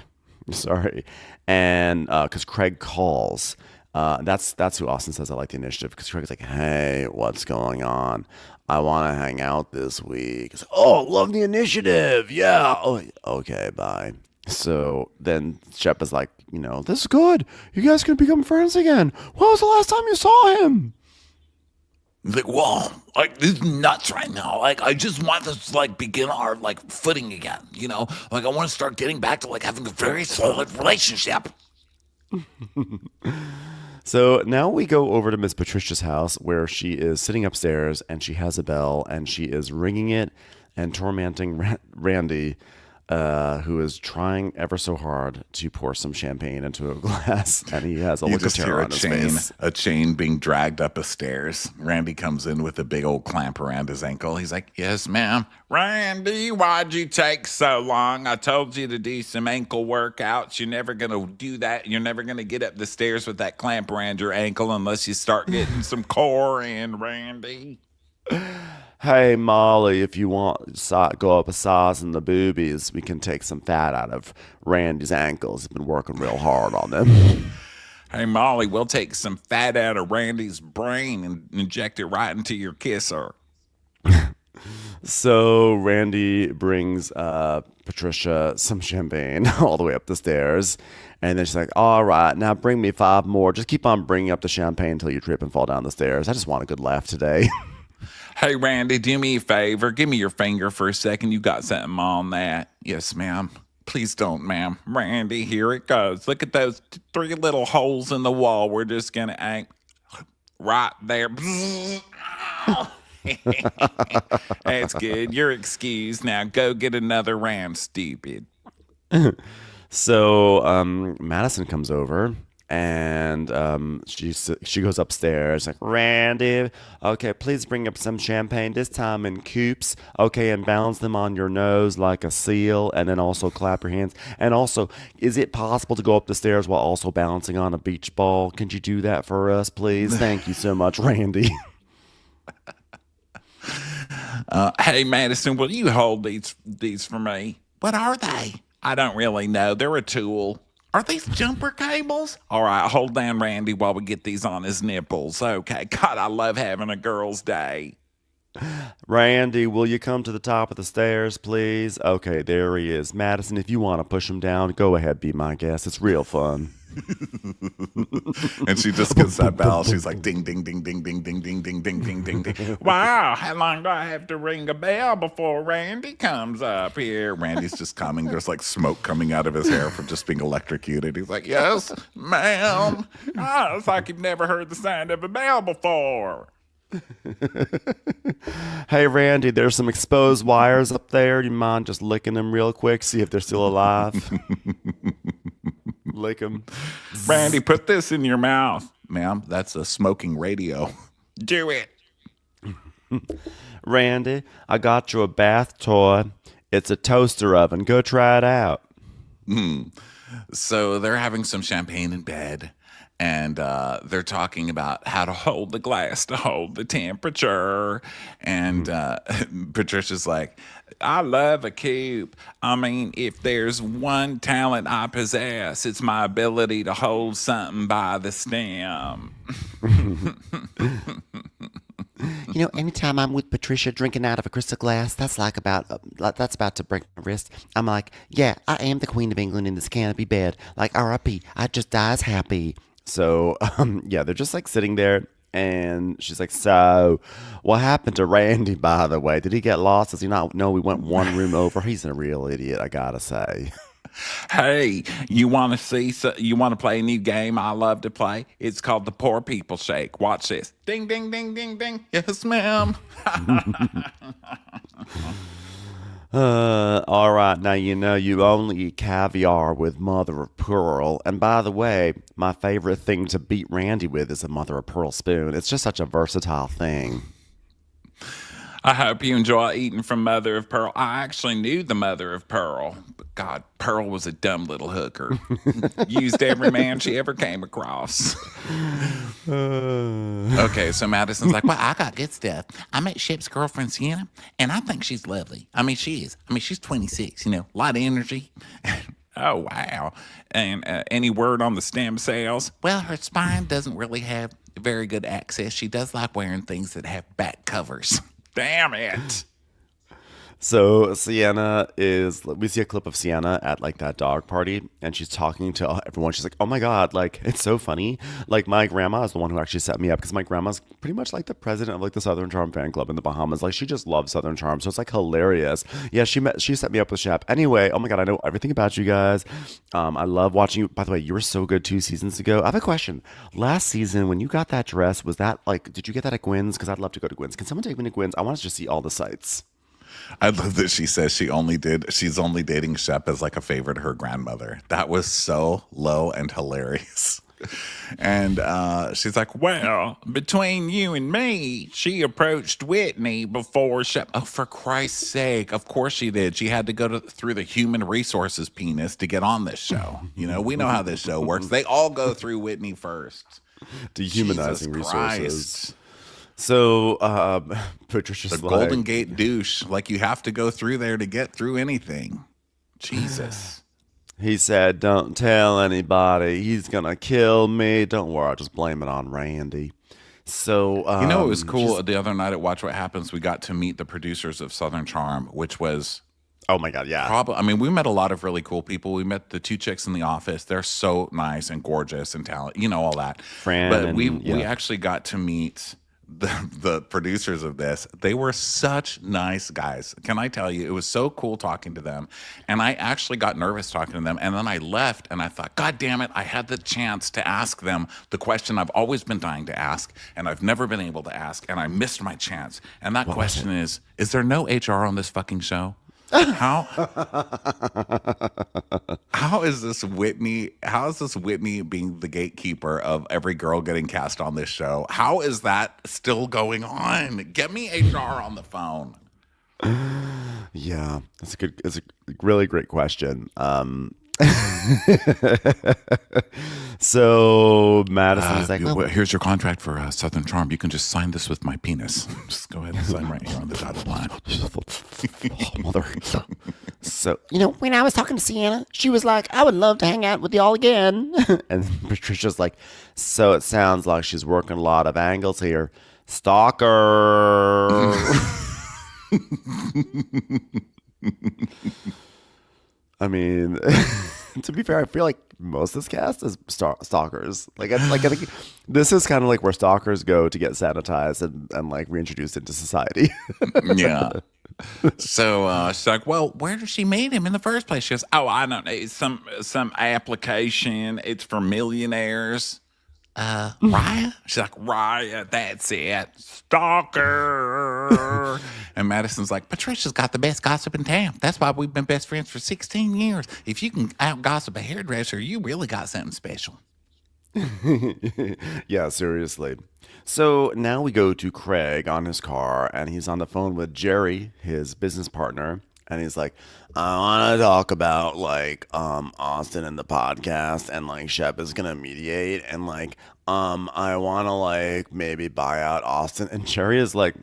Sorry, and because Craig calls. That's who Austin says I like the initiative because Craig's like, "Hey, what's going on? I want to hang out this week." It's, "Oh, love the initiative. Yeah. Oh, okay, bye." So then Shep is like, "This is good. You guys can become friends again. When was the last time you saw him?" Like, whoa, like, this is nuts right now. Like, I just want to, like, begin our, like, footing again, Like, I want to start getting back to, like, having a very solid relationship. So now we go over to Miss Patricia's house where she is sitting upstairs and she has a bell and she is ringing it and tormenting Randy, who is trying ever so hard to pour some champagne into a glass, and he has a You look of just hear terror a on his chain, face. a chain being dragged up a stairs. Randy comes in with a big old clamp around his ankle. He's like, "Yes, ma'am." "Randy, why'd you take so long? I told you to do some ankle workouts. You're never gonna do that. You're never gonna get up the stairs with that clamp around your ankle unless you start getting some core in, Randy." "Hey, Molly, if you want go up a size in the boobies, we can take some fat out of Randy's ankles. He's been working real hard on them." Hey, Molly, we'll take some fat out of Randy's brain and inject it right into your kisser. So Randy brings Patricia some champagne all the way up the stairs. And then she's like, "All right, now bring me 5 more. Just keep on bringing up the champagne until you trip and fall down the stairs. I just want a good laugh today." Hey, Randy, do me a favor. Give me your finger for a second. You got something on that. "Yes, ma'am." "Please don't, ma'am." Randy, here it goes. Look at those 3 little holes in the wall. We're just going to aim right there. That's good. You're excused. Now go get another round, stupid. So Madison comes over and she goes upstairs like, "Randy, okay, please bring up some champagne, this time in coops, okay, and balance them on your nose like a seal, and then also clap your hands. And also, is it possible to go up the stairs while also balancing on a beach ball? Can you do that for us, please? Thank you so much, Randy." Hey, Madison, will you hold these for me? "What are they?" I don't really know. They're a tool. "Are these jumper cables?" All right, hold down Randy while we get these on his nipples. Okay. God, I love having a girl's day. "Randy, will you come to the top of the stairs, please? Okay, there he is. Madison, if you want to push him down, go ahead, be my guest. It's real fun." And she just gets that bell. She's like, "Ding, ding, ding, ding, ding, ding, ding, ding, ding, ding, ding, ding." Wow, how long do I have to ring a bell before Randy comes up here? Randy's just coming. There's like smoke coming out of his hair from just being electrocuted. He's like, "Yes, ma'am." Oh, it's like you've never heard the sound of a bell before. "Hey, Randy, there's some exposed wires up there. Do you mind just licking them real quick, see if they're still alive?" Lick them. Randy, put this in your mouth. "Ma'am, that's a smoking radio." Do it. "Randy, I got you a bath toy. It's a toaster oven. Go try it out." So they're having some champagne in bed, and they're talking about how to hold the glass to hold the temperature. And Patricia's like, I love a coupe. I mean, if there's one talent I possess, it's my ability to hold something by the stem. Anytime I'm with Patricia drinking out of a crystal glass, that's about to break my wrist. I'm like, yeah, I am the Queen of England in this canopy bed. Like, R.I.P. I just dies happy. So, yeah, they're just like sitting there, and she's like, "So, what happened to Randy, by the way? Did he get lost? Does he not know we went one room over? He's a real idiot, I gotta say." Hey, you want to play a new game I love to play? It's called the Poor People Shake. Watch this. Ding, ding, ding, ding, ding. "Yes, ma'am." All right, now you only eat caviar with mother of pearl. And by the way, my favorite thing to beat Randy with is a mother of pearl spoon. It's just such a versatile thing. I hope you enjoy eating from Mother of Pearl. I actually knew the Mother of Pearl. But God, Pearl was a dumb little hooker. Used every man she ever came across. Okay, so Madison's like, well, I got good stuff. I met Shep's girlfriend, Sienna, and I think she's lovely. I mean, she is. I mean, she's 26, a lot of energy. Oh, wow. And any word on the stem cells? Well, her spine doesn't really have very good access. She does like wearing things that have back covers. Damn it. So Sienna we see a clip of Sienna at like that dog party, and she's talking to everyone. She's like, oh my God, like, it's so funny. Like, my grandma is the one who actually set me up, because my grandma's pretty much like the president of like the Southern Charm fan club in the Bahamas. Like, she just loves Southern Charm. So it's like hilarious. Yeah, she set me up with Shep. Anyway, oh my God, I know everything about you guys. I love watching you. By the way, you were so good 2 seasons ago. I have a question. Last season, when you got that dress, was that like, did you get that at Gwynn's? Because I'd love to go to Gwynn's. Can someone take me to Gwynn's? I want to just see all the sights. I love that she says she's only dating Shep as like a favor to her grandmother. That was so low and hilarious. And she's like, well, between you and me, she approached Whitney before Shep. Oh, for Christ's sake. Of course she did. She had to go through the human resources penis to get on this show. We know how this show works. They all go through Whitney first. Dehumanizing Jesus resources. Christ. So Patricia's The like, Golden Gate douche. Like, you have to go through there to get through anything. Jesus. He said, don't tell anybody. He's going to kill me. Don't worry. I'll just blame it on Randy. So, it was cool. The other night at Watch What Happens, we got to meet the producers of Southern Charm, which was oh my God, yeah. probably, I mean, we met a lot of really cool people. We met the 2 chicks in the office. They're so nice and gorgeous and talented, all that. Fran but and- we yeah. actually got to meet the producers of this. They were such nice guys. Can I tell you, it was so cool talking to them. And I actually got nervous talking to them. And then I left and I thought, God damn it, I had the chance to ask them the question I've always been dying to ask and I've never been able to ask, and I missed my chance. And that question is there no HR on this fucking show? How is this Whitney being the gatekeeper of every girl getting cast on this show? How is that still going on? Get me HR on the phone. Yeah, it's a really great question. So Madison's like, Well, here's your contract for Southern Charm. You can just sign this with my penis. Just go ahead and sign right here on the dotted line. mother. So When I was talking to Sienna, she was like, I would love to hang out with y'all again. and Patricia's like, so it sounds like she's working a lot of angles here. Stalker. I mean, to be fair, I feel like most of this cast is stalkers. I think this is kind of like where stalkers go to get sanitized and like reintroduced into society. Yeah. So she's like, well, where did she meet him in the first place? She goes, oh, I don't know. It's some application. It's for millionaires. Raya? She's like, Raya, that's it. Stalker. And Madison's like, Patricia's got the best gossip in town. That's why we've been best friends for 16 years. If you can out-gossip a hairdresser, you really got something special. Yeah, seriously. So now we go to Craig on his car, and he's on the phone with Jerry, his business partner. And he's like, I want to talk about like Austin and the podcast, and like Shep is gonna mediate, and like I want to like maybe buy out Austin. And Jerry is like,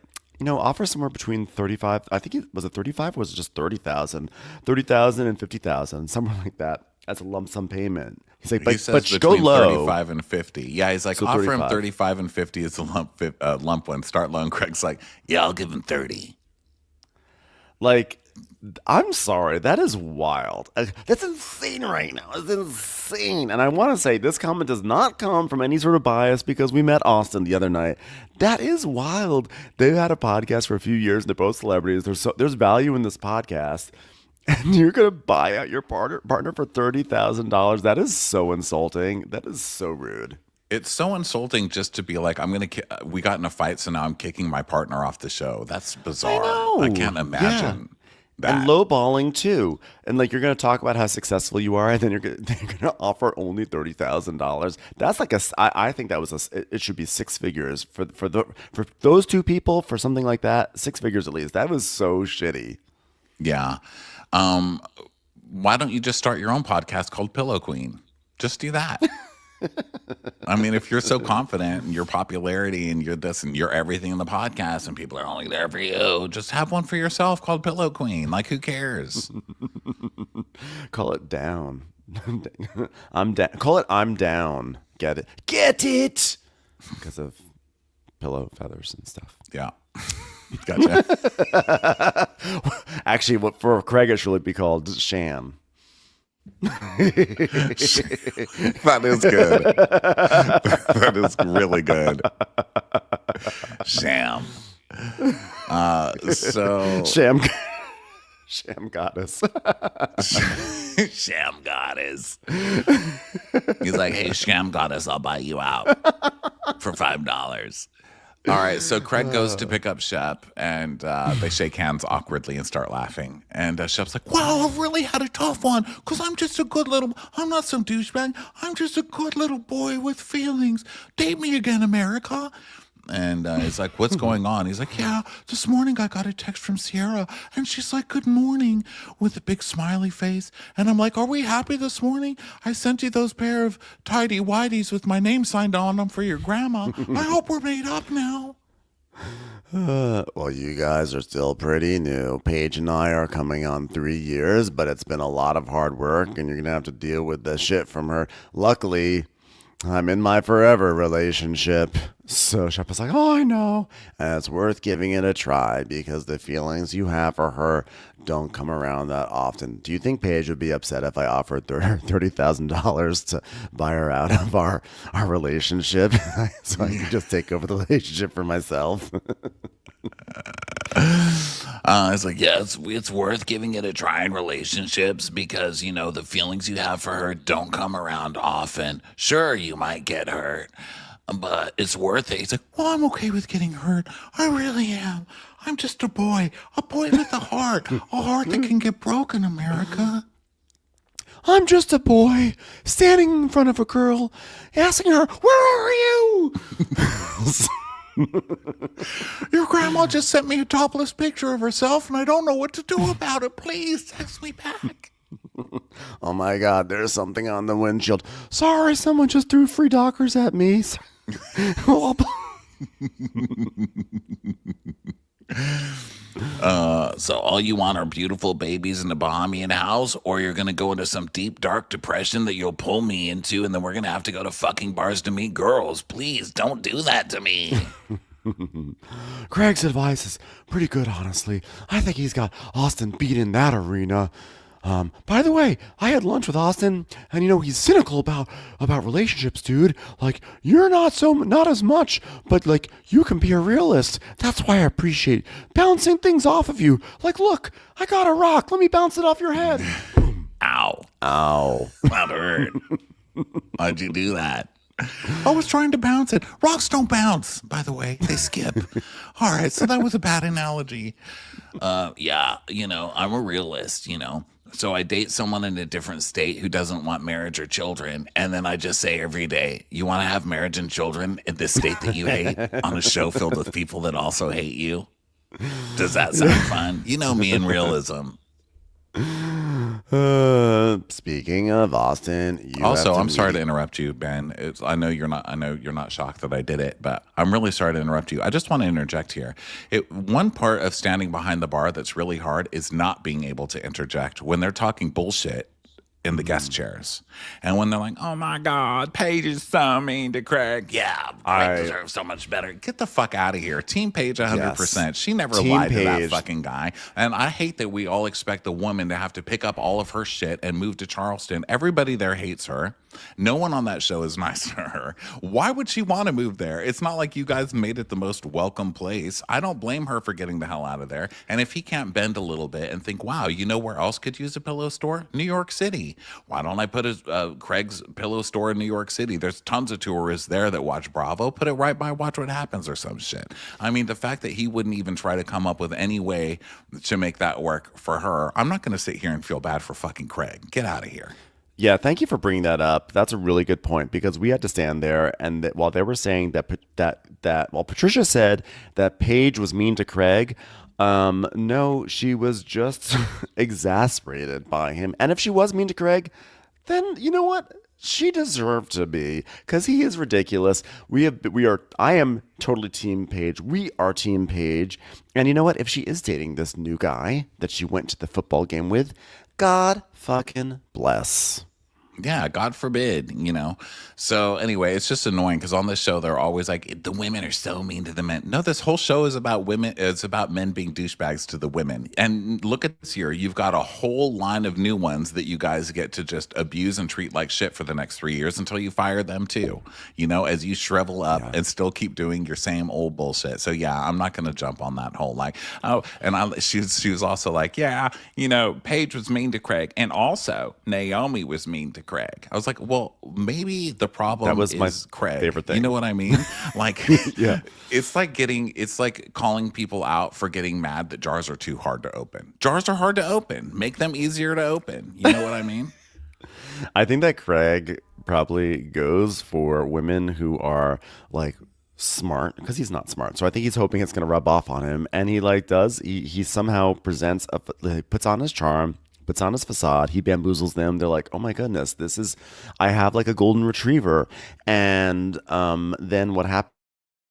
offer somewhere between 35. I think was it 35 or was it just 30,000? 30,000 and 50,000, somewhere like that. As a lump sum payment. He's like, He but says go between low. 35 and 50. Yeah, he's like, So offer 35. him 35 and 50 is a lump one. Start low. And Craig's like, yeah, I'll give him 30. Like, I'm sorry, that is wild. That's insane right now. It's insane. And I want to say this comment does not come from any sort of bias, because we met Austin the other night. That is wild. They've had a podcast for a few years. They're both celebrities. There's value in this podcast. And you're going to buy out your partner for $30,000. That is so insulting. That is so rude. It's so insulting just to be like, we got in a fight, so now I'm kicking my partner off the show. That's bizarre. know. I can't imagine. And lowballing too. And like you're going to talk about how successful you are, and then they're going to offer only $30,000. That's like I think that was it should be six figures for those two people for something like that. Six figures at least. That was so shitty. Yeah. Why don't you just start your own podcast called Pillow Queen? Just do that. I mean, if you're so confident in your popularity and you're this and you're everything in the podcast and people are only there for you, just have one for yourself called Pillow Queen. Like, who cares? Call it down. I'm down. Call it I'm down. Get it? Get it? Because of pillow feathers and stuff. Yeah. Gotcha. Actually, what for Craig it should be called Sham. That is good. That is really good. Sham. So Sham goddess. Sham goddess. He's like, hey, Sham goddess, I'll buy you out for $5. All right, so Craig goes to pick up Shep, and they shake hands awkwardly and start laughing. And Shep's like, wow, I've really had a tough one, because I'm not some douchebag. I'm just a good little boy with feelings. Date me again, America. And he's like, what's going on? He's like, yeah, this morning I got a text from Sierra, and she's like, good morning, with a big smiley face. And I'm like, are we happy this morning? I sent you those pair of tidy whities with my name signed on them for your grandma. I hope we're made up now. Well, you guys are still pretty new. Paige and I are coming on 3 years, but it's been a lot of hard work, and you're going to have to deal with the shit from her. Luckily, I'm in my forever relationship. So Shep was like, oh, I know. And it's worth giving it a try because the feelings you have for her don't come around that often. Do you think Paige would be upset if I offered $30,000 to buy her out of our relationship so I could just take over the relationship for myself? It's like, yeah, it's worth giving it a try in relationships because, you know, the feelings you have for her don't come around often. Sure, you might get hurt, but it's worth it. He's like, well, I'm okay with getting hurt. I really am. I'm just a boy with a heart that can get broken, America. I'm just a boy standing in front of a girl, asking her, where are you? Your grandma just sent me a topless picture of herself, and I don't know what to do about it. Please text me back. Oh my God, there's something on the windshield. Sorry, someone just threw free Dockers at me. So all you want are beautiful babies in a Bahamian house, or you're going to go into some deep, dark depression that you'll pull me into, and then we're going to have to go to fucking bars to meet girls. Please don't do that to me. Craig's advice is pretty good, honestly. I think he's got Austin beat in that arena. By the way, I had lunch with Austin, and you know, he's cynical about relationships, dude. Like, you're not as much, but like, you can be a realist. That's why I appreciate bouncing things off of you. Like, look, I got a rock. Let me bounce it off your head. Ow. Ow. That hurt. Why'd you do that? I was trying to bounce it. Rocks don't bounce, by the way. They skip. All right, so that was a bad analogy. Yeah, you know, I'm a realist, you know. So I date someone in a different state who doesn't want marriage or children. And then I just say every day, you want to have marriage and children in this state that you hate on a show filled with people that also hate you? Does that sound fun? You know me in realism. Speaking of Austin, I'm sorry to interrupt you, Ben. I know you're not shocked that I did it, but I'm really sorry to interrupt you. I just want to interject here. One part of standing behind the bar that's really hard is not being able to interject when they're talking bullshit in the guest chairs. And when they're like, oh my God, Paige is so mean to Craig. Yeah, Craig deserves so much better. Get the fuck out of here. Team Paige 100%. Yes. She never lied to that fucking guy. And I hate that we all expect the woman to have to pick up all of her shit and move to Charleston. Everybody there hates her. No one on that show is nice to her. Why would she want to move there? It's not like you guys made it the most welcome place. I don't blame her for getting the hell out of there. And if he can't bend a little bit and think, wow, you know where else could use a pillow store? New York City. City? Why don't I put Craig's pillow store in New York City? There's tons of tourists there that watch Bravo. Put it right by Watch What Happens or some shit. I mean, the fact that he wouldn't even try to come up with any way to make that work for her, I'm not going to sit here and feel bad for fucking Craig. Get out of here. Yeah, thank you for bringing that up. That's a really good point because we had to stand there, and that while they were saying that while Patricia said that Paige was mean to Craig, no, she was just exasperated by him. And if she was mean to Craig, then you know what? She deserved to be because he is ridiculous. I am totally team Paige. We are team Paige. And you know what? If she is dating this new guy that she went to the football game with, God fucking bless. Yeah, God forbid, So anyway, it's just annoying because on this show they're always like, the women are so mean to the men. No, this whole show is about women. It's about men being douchebags to the women. And look at this year, you've got a whole line of new ones that you guys get to just abuse and treat like shit for the next 3 years until you fire them too. As you shrivel up and still keep doing your same old bullshit. So yeah, I'm not going to jump on that whole she was also like, Paige was mean to Craig, and also Naomi was mean to Craig. I was like, well, maybe the problem was my is Craig. favorite thing. You know what I mean? Like, Yeah. it's like calling people out for getting mad that jars are too hard to open. Jars are hard to open. Make them easier to open. You know what I mean? I think that Craig probably goes for women who are like smart because he's not smart. So I think he's hoping it's going to rub off on him. And he somehow puts on his charm, puts on his facade. He bamboozles them. They're like, oh my goodness, I have like a golden retriever. And then what happens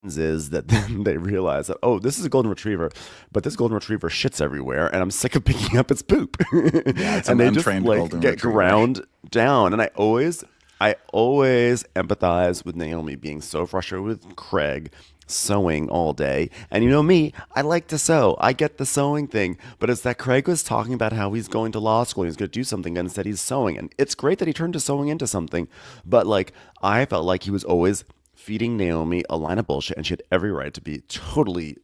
is that then they realize that, oh, this is a golden retriever, but this golden retriever shits everywhere, and I'm sick of picking up its poop. Yeah, it's and an they just untrained like golden get retriever. ground down. And I always empathize with Naomi being so frustrated with Craig sewing all day. And you know me, I like to sew. I get the sewing thing. But it's that Craig was talking about how he's going to law school, he's going to do something, and instead he's sewing. And it's great that he turned to sewing into something. But like, I felt like he was always feeding Naomi a line of bullshit, and she had every right to be totally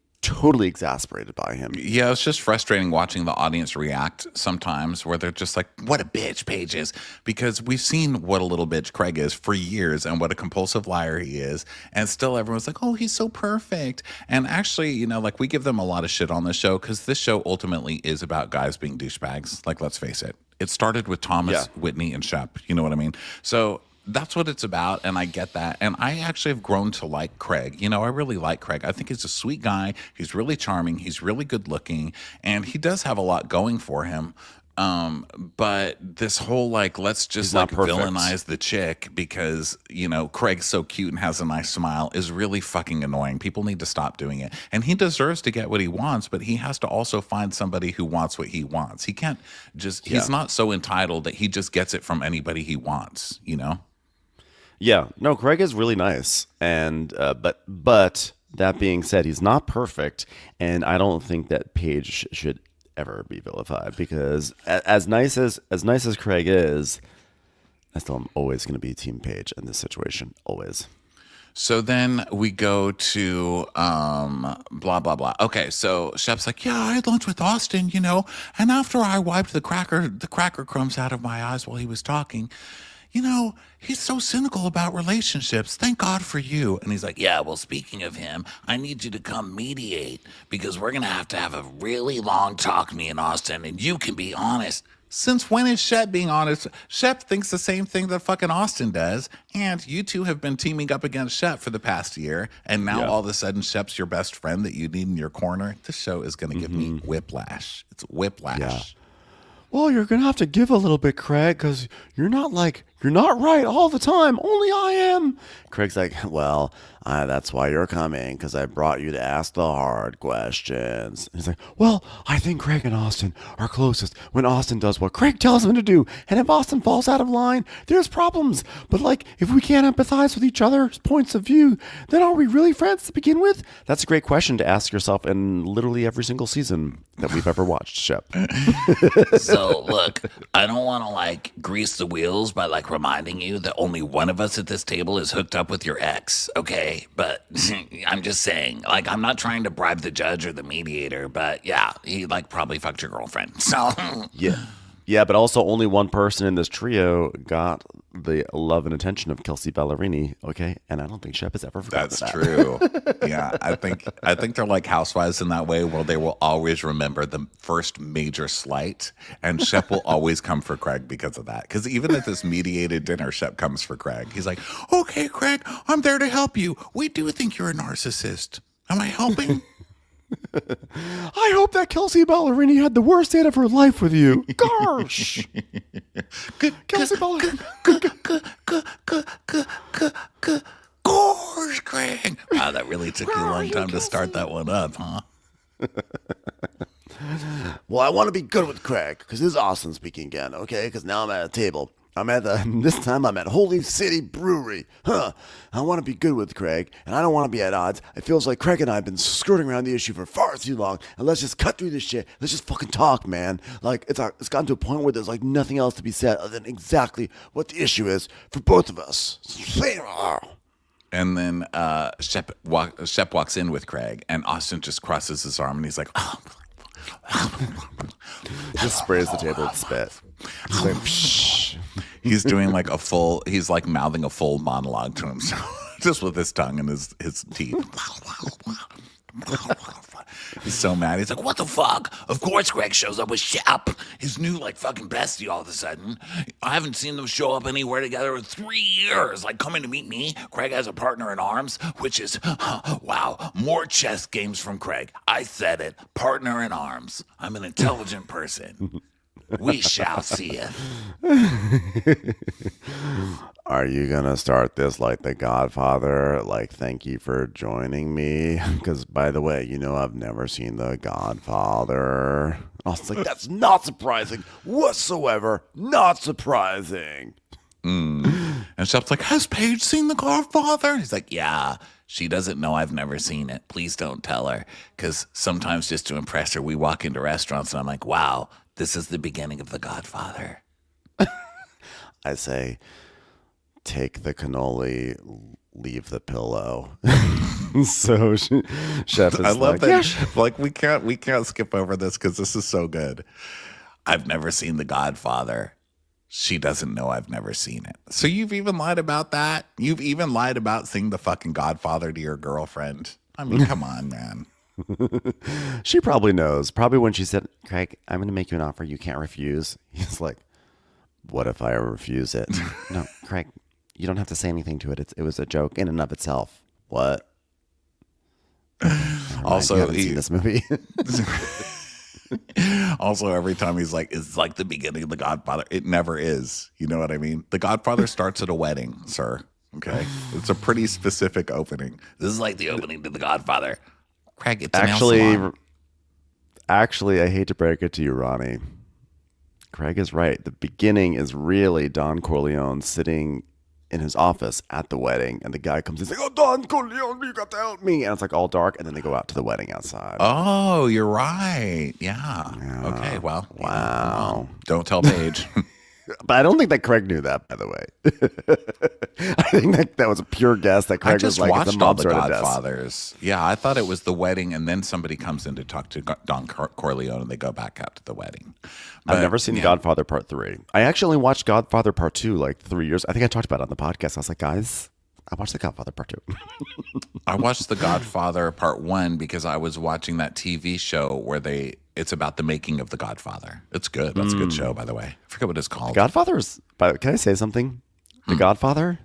exasperated by him. Yeah, it's just frustrating watching the audience react sometimes where they're just like, what a bitch Paige is, because we've seen what a little bitch Craig is for years and what a compulsive liar he is. And still everyone's like, oh, he's so perfect. And actually, like we give them a lot of shit on this show because this show ultimately is about guys being douchebags. Like, let's face it. It started with Thomas, Whitney, and Shep. You know what I mean? So that's what it's about, and I get that. And I actually have grown to like Craig. I really like Craig. I think he's a sweet guy. He's really charming. He's really good looking, and he does have a lot going for him. But this whole let's just not perfect. villainize the chick because Craig's so cute and has a nice smile is really fucking annoying. People need to stop doing it. And he deserves to get what he wants, but he has to also find somebody who wants what he wants. He can't just he's not so entitled that he just gets it from anybody he wants. Yeah, no, Craig is really nice, and but that being said, he's not perfect, and I don't think that Paige should ever be vilified because as nice as Craig is, I still am always going to be Team Paige in this situation, always. So then we go to blah, blah, blah. Okay, so Shep's like, yeah, I had lunch with Austin, and after I wiped the cracker crumbs out of my eyes while he was talking, he's so cynical about relationships. Thank God for you. And he's like, yeah, well, speaking of him, I need you to come mediate because we're going to have a really long talk, me and Austin, and you can be honest. Since when is Shep being honest? Shep thinks the same thing that fucking Austin does. And you two have been teaming up against Shep for the past year. And now all of a sudden Shep's your best friend that you need in your corner. This show is going to give me whiplash. It's whiplash. Yeah. Well, you're going to have to give a little bit, Craig, because you're not right all the time. Only I am. Craig's like, well, that's why you're coming, because I brought you to ask the hard questions. And he's like, well, I think Craig and Austin are closest when Austin does what Craig tells him to do. And if Austin falls out of line, there's problems. But if we can't empathize with each other's points of view, then are we really friends to begin with? That's a great question to ask yourself in literally every single season that we've ever watched, Shep. So, look, I don't want to grease the wheels by reminding you that only one of us at this table is hooked up with your ex, okay? But I'm just saying, I'm not trying to bribe the judge or the mediator, but yeah, he probably fucked your girlfriend. So Yeah. Yeah, but also only one person in this trio got the love and attention of Kelsey Ballerini. Okay, and I don't think Shep has ever forgotten That's that. true. Yeah, I think they're like housewives in that way, where they will always remember the first major slight, and Shep will always come for Craig because of that. Because even at this mediated dinner, Shep comes for Craig. He's like, "Okay, Craig, I'm there to help you. We do think you're a narcissist. Am I helping?" I hope that Kelsey Ballerini had the worst date of her life with you. Gosh. Kelsey Ballerini. Gosh, Craig. Wow, that really took you a long time to start that one up, huh? Well, I want to be good with Craig because this is Austin speaking again, okay? Because now I'm at a table. This time I'm at Holy City Brewery. I want to be good with Craig, and I don't want to be at odds. It feels like Craig and I have been skirting around the issue for far too long, and let's just cut through this shit. Let's just fucking talk, man. Like, it's gotten to a point where there's like nothing else to be said other than exactly what the issue is for both of us. And then Shep walks in with Craig, and Austin just crosses his arm, and he's like, "Oh." Just sprays the table with spit. He's like, psh. He's doing like he's like mouthing a full monologue to himself, just with his tongue and his teeth. He's so mad. He's like, "What the fuck?" Of course, Greg shows up with Shep, his new like fucking bestie. All of a sudden, I haven't seen them show up anywhere together in 3 years. Like, coming to meet me, Craig has a partner in arms, which is wow, more chess games from Craig. I said it, partner in arms. I'm an intelligent person. We shall see it. Are you going to start this like The Godfather? Like, thank you for joining me. Because, by the way, I've never seen The Godfather. I was like, that's not surprising whatsoever. Not surprising. And Shep's like, "Has Paige seen The Godfather?" He's like, "Yeah. She doesn't know I've never seen it. Please don't tell her." Because sometimes, just to impress her, we walk into restaurants and I'm like, "Wow, this is the beginning of The Godfather." I say, take the cannoli, leave the pillow. So Chef is I love like, that. yeah. Like, we can't skip over this because this is so good. "I've never seen The Godfather. She doesn't know I've never seen it." So you've even lied about that? You've even lied about seeing the fucking Godfather to your girlfriend? I mean, come on, man. She probably knows. Probably when she said, "Craig, I'm going to make you an offer you can't refuse." He's like, "What if I refuse it?" "No, Craig, you don't have to say anything to it. It was a joke in and of itself." "What?" Also, you haven't seen this movie. Also, every time he's like, "It's like the beginning of The Godfather." It never is. You know what I mean? The Godfather starts at a wedding, sir. Okay? It's a pretty specific opening. This is like the opening to The Godfather. Craig, it's a nail salon. Actually, I hate to break it to you, Ronnie. Craig is right. The beginning is really Don Corleone sitting in his office at the wedding, and the guy comes in and says, "Oh, Don Corleone, you got to help me." And it's like all dark, and then they go out to the wedding outside. Oh, you're right. Yeah. Okay, well. Wow. Don't tell Paige. But I don't think that Craig knew that, by the way. I think that was a pure guess that Craig I just was like, watched "It's a all mob the sort of death." Godfathers. Yeah, I thought it was the wedding, and then somebody comes in to talk to Don Corleone, and they go back out to the wedding. I've never seen Godfather Part 3. I actually watched Godfather Part 2 like 3 years. I think I talked about it on the podcast. I was like, guys, I watched The Godfather Part 2. I watched The Godfather Part 1 because I was watching that TV show where it's about the making of The Godfather. It's good. That's a good show, by the way. I forget what it's called. Godfather is, can I say something? The Godfather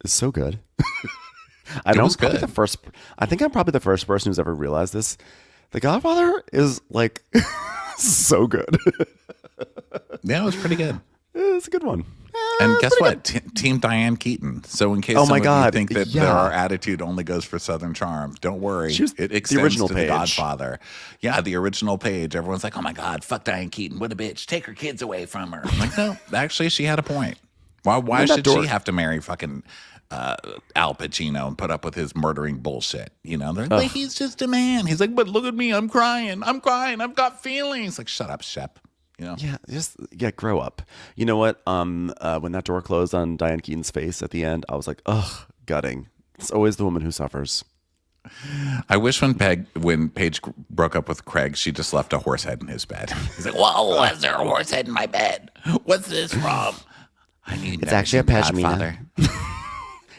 is so good. I was good. I think I'm probably the first person who's ever realized this. The Godfather is like so good. Yeah, it was pretty good. It's a good one. And guess what? Team Diane Keaton. So in case Oh some my of God. you think that Yeah. our attitude only goes for Southern charm, don't worry. She was It the extends original to Paige. The Godfather. Yeah, the original Paige. Everyone's like, "Oh my God, fuck Diane Keaton. What a bitch. Take her kids away from her." I'm like, no, actually, she had a point. Why should she have to marry fucking Al Pacino and put up with his murdering bullshit? They're like, "He's just a man." He's like, "But look at me. I'm crying. I've got feelings." Like, shut up, Shep. Yeah, grow up. You know what? When that door closed on Diane Keaton's face at the end, I was like, ugh, gutting. It's always the woman who suffers. I wish when Paige broke up with Craig, she just left a horse head in his bed. He's like, "Whoa, why is there a horse head in my bed? What's this from?" I need. It's actually a pashmina. Godfather.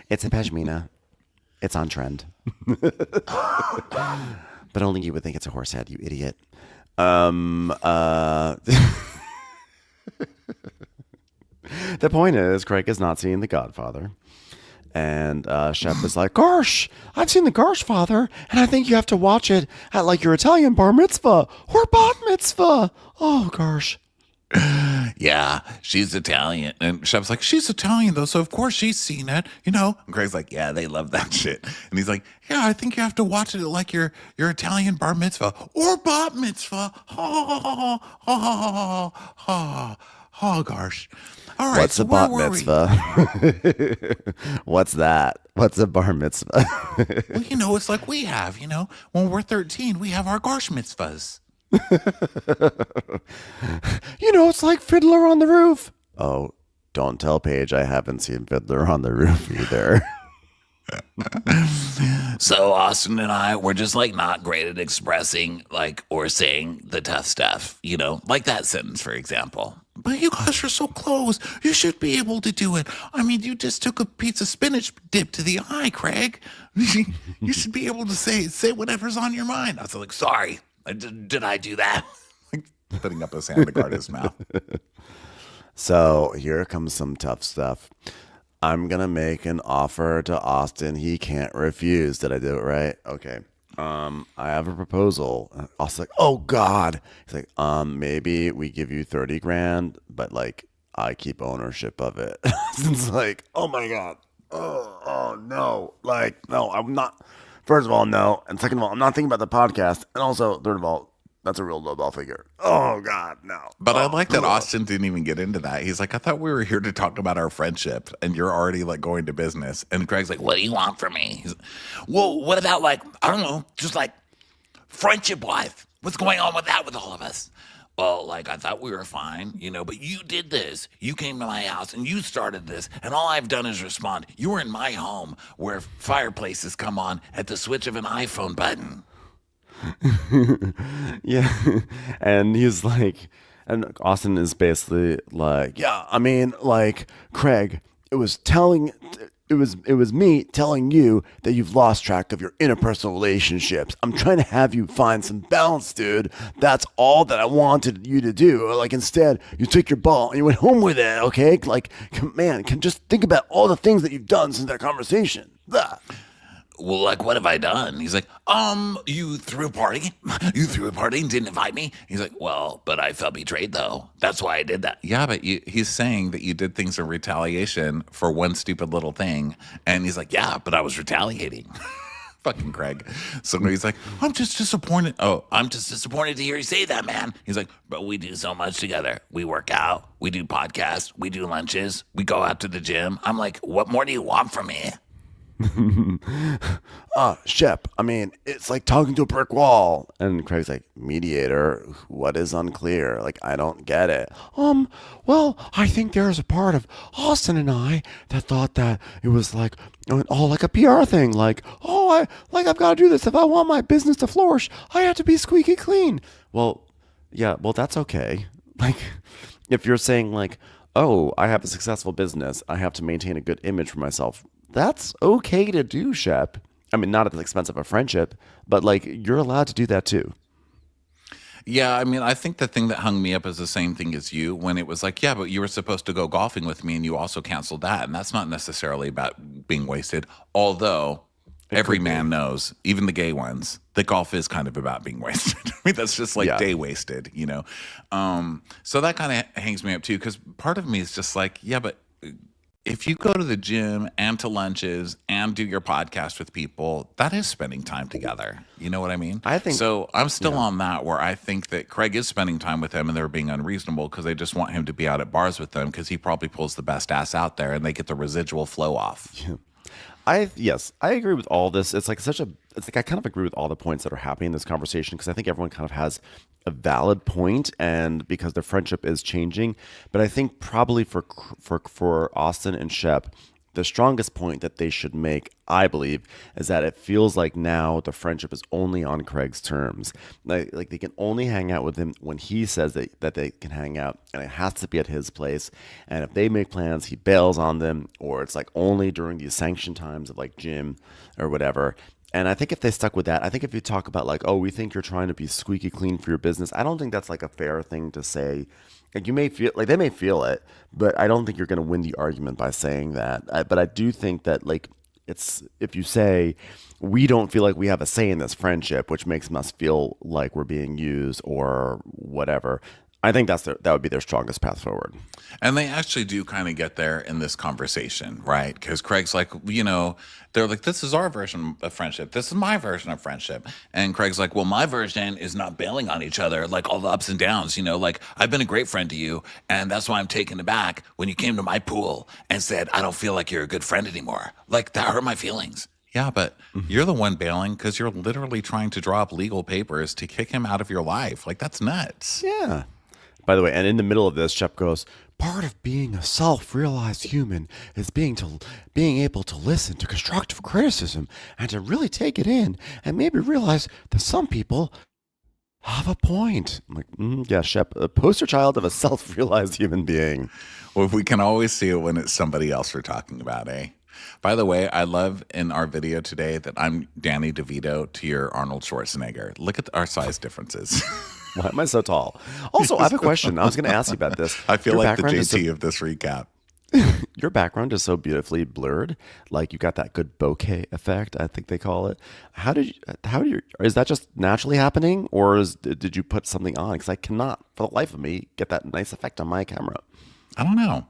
It's a pashmina. It's on trend. But only you would think it's a horse head, you idiot. The point is, Craig has not seen The Godfather. And Shep is like, "Gosh, I've seen The Garshfather, and I think you have to watch it at like your Italian bar mitzvah or bat mitzvah." Oh, gosh. Yeah, she's Italian. And Shep's like, "She's Italian, though, so of course she's seen it, you know?" And Craig's like, "Yeah, they love that shit." And he's like, "Yeah, I think you have to watch it at like your Italian bar mitzvah or bat mitzvah." Ha, ha, ha, ha, ha, ha, ha, gosh. All right, What's so a bat where were we? mitzvah? What's that? What's a bar mitzvah? Well, you know, it's like we have, you know, when we're 13, we have our Garsh mitzvahs. You know, it's like Fiddler on the Roof. Oh, don't tell Paige I haven't seen Fiddler on the Roof either. So Austin and I were just like not great at expressing like or saying the tough stuff, you know, like that sentence, for example. But you guys are so close. You should be able to do it. I mean, you just took a piece of spinach dip to the eye, Craig. You should be able to say whatever's on your mind. I was like, sorry. Did I do that? Like putting up his hand to guard his mouth. So here comes some tough stuff. I'm going to make an offer to Austin he can't refuse. Did I do it right? Okay. I have a proposal. Austin's like, "Oh God." He's like, maybe we give you 30 grand, but like I keep ownership of it. Austin's like, "Oh my God. Oh no. Like, no, I'm not. First of all, no. And second of all, I'm not thinking about the podcast. And also, third of all, that's a real lowball figure. Oh God, no." But I like that Austin didn't even get into that. He's like, "I thought we were here to talk about our friendship, and you're already like going to business." And Craig's like, "What do you want from me?" He's like, "Well, what about like, I don't know, just like friendship wise? What's going on with that with all of us?" "Well, like I thought we were fine, you know, but you did this. You came to my house and you started this, and all I've done is respond. You were in my home where fireplaces come on at the switch of an iPhone button." Yeah. And he's like, and Austin is basically like, "Yeah, I mean, like, Craig, it was me telling you that you've lost track of your interpersonal relationships. I'm trying to have you find some balance, dude. That's all that I wanted you to do. Like, instead, you took your ball and you went home with it, okay? Like, man, can just think about all the things that you've done since that conversation." Blah. "Well, like, what have I done?" He's like, you threw a party? You threw a party and didn't invite me?" He's like, "Well, but I felt betrayed, though. That's why I did that." Yeah, but he's saying that you did things in retaliation for one stupid little thing. And he's like, "Yeah, but I was retaliating." Fucking Craig. So he's like, "I'm just disappointed." "Oh, I'm just disappointed to hear you say that, man." He's like, "But we do so much together. We work out. We do podcasts. We do lunches. We go out to the gym." I'm like, "What more do you want from me?" Shep, I mean, it's like talking to a brick wall. And Craig's like, "Mediator, what is unclear? Like, I don't get it." Well, I think there's a part of Austin and I that thought that it was like all like a PR thing. Like, I've got to do this. If I want my business to flourish, I have to be squeaky clean. Well, yeah, well, that's okay. Like, if you're saying like, "Oh, I have a successful business, I have to maintain a good image for myself," that's okay to do, Shep. I mean, not at the expense of a friendship, but like you're allowed to do that too. Yeah, I mean, I think the thing that hung me up is the same thing as you when it was like, "Yeah, but you were supposed to go golfing with me and you also canceled that." And that's not necessarily about being wasted. Although every man knows, even the gay ones, that golf is kind of about being wasted. I mean, that's just like day wasted, you know? So that kind of hangs me up too, because part of me is just like, yeah, but if you go to the gym and to lunches and do your podcast with people, that is spending time together. You know what I mean? I think so. I'm still on that where I think that Craig is spending time with them and they're being unreasonable because they just want him to be out at bars with them because he probably pulls the best ass out there and they get the residual flow off. I agree with all this. It's like I kind of agree with all the points that are happening in this conversation because I think everyone kind of has a valid point, and because their friendship is changing. But I think probably for Austin and Shep, the strongest point that they should make, I believe, is that it feels like now the friendship is only on Craig's terms. Like they can only hang out with him when he says that they can hang out, and it has to be at his place. And if they make plans, he bails on them, or it's like only during these sanctioned times of like gym or whatever. And I think if they stuck with that, I think if you talk about like, oh, we think you're trying to be squeaky clean for your business, I don't think that's like a fair thing to say. Like you may feel like they may feel it, but I don't think you're going to win the argument by saying that. But I do think that like it's if you say we don't feel like we have a say in this friendship, which makes us feel like we're being used or whatever. I think that would be their strongest path forward. And they actually do kind of get there in this conversation, right? Because Craig's like, they're like, this is our version of friendship. This is my version of friendship. And Craig's like, well, my version is not bailing on each other, like all the ups and downs, like I've been a great friend to you. And that's why I'm taken aback when you came to my pool and said, I don't feel like you're a good friend anymore. Like that hurt my feelings. Yeah, but you're the one bailing because you're literally trying to draw up legal papers to kick him out of your life. Like that's nuts. Yeah. By the way, and in the middle of this, Shep goes, part of being a self-realized human is being able to listen to constructive criticism and to really take it in and maybe realize that some people have a point. I'm like, yeah, Shep, a poster child of a self-realized human being. Well, we can always see it when it's somebody else we're talking about, eh? By the way, I love in our video today that I'm Danny DeVito to your Arnold Schwarzenegger. Look at our size differences. Why am I so tall? Also, I have a question. I was going to ask you about this. I feel Your like the background is JT of this recap. Your background is so beautifully blurred. Like you got that good bokeh effect, I think they call it. Is that just naturally happening, or did you put something on? Because I cannot, for the life of me, get that nice effect on my camera. I don't know.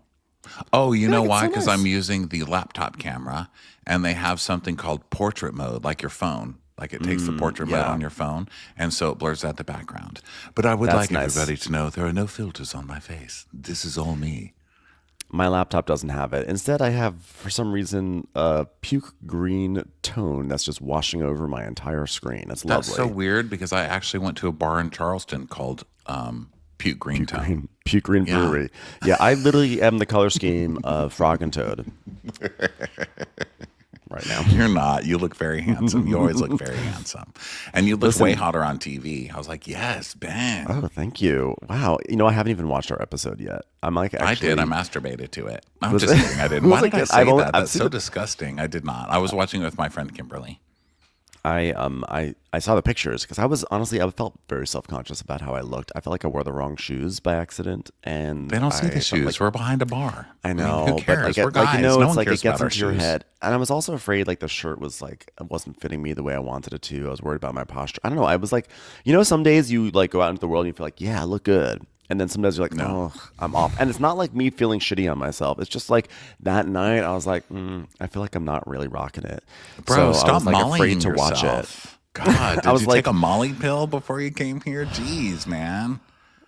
Oh, you know like it's why? so Because nice. I'm using the laptop camera, and they have something called portrait mode, like your phone. Like it takes the portrait mode yeah. on your phone, and so it blurs out the background. But I would That's like nice. everybody to know there are no filters on my face. This is all me. My laptop doesn't have it. Instead, I have, for some reason, a puke green tone that's just washing over my entire screen. It's That's lovely. so weird because I actually went to a bar in Charleston called Puke Green Tone. Puke green Yeah. brewery. Yeah, I literally am the color scheme of Frog and Toad. Right now. You're not. You look very handsome. You always look very handsome. And you look way hotter on TV. I was like, yes, Ben. Oh, thank you. Wow. I haven't even watched our episode yet. I'm like, actually, I did. I masturbated to it. I'm Was just it- kidding. I didn't. Was Why it did I good? say I've only- that? I've That's seen so it. disgusting. I did not. I was watching it with my friend Kimberly. I saw the pictures because I felt very self-conscious about how I looked. I felt like I wore the wrong shoes by accident, and They don't see I the felt shoes. like- We're behind a bar. I know, who cares? but We're guys. No it's one like cares it gets about our into your shoes. head. And I was also afraid like the shirt was like it wasn't fitting me the way I wanted it to. I was worried about my posture. I don't know. I was like, some days you like go out into the world and you feel like, yeah, I look good. And then some days you're like, no, I'm off. And it's not like me feeling shitty on myself. It's just like that night I was like, I feel like I'm not really rocking it. Bro, So I stop was like mollying afraid to yourself. watch it. God, did I was you like- take a Molly pill before you came here? Jeez, man.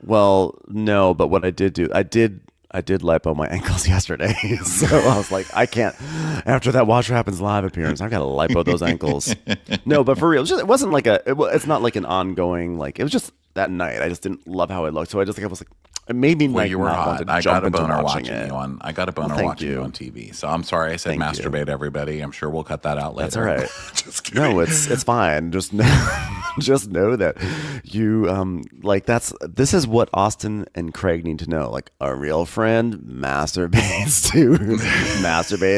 Well, no, but what I did do, I did lipo my ankles yesterday. So I was like, I can't. After that Watch What Happens Live appearance, I got to lipo those ankles. No, but for real, it wasn't like it's not like an ongoing, like, it was just that night. I just didn't love how it looked. So I just, like, I was like, it made me Well, like you were not want hot. to I jump got a into boner watching watching it. you on. I got a boner thank watching you you. on TV. So I'm sorry I said Thank you. masturbate, everybody. I'm sure we'll cut that out later. That's all right. Just kidding. No, it's fine. Just know that you this is what Austin and Craig need to know. Like, a real friend masturbates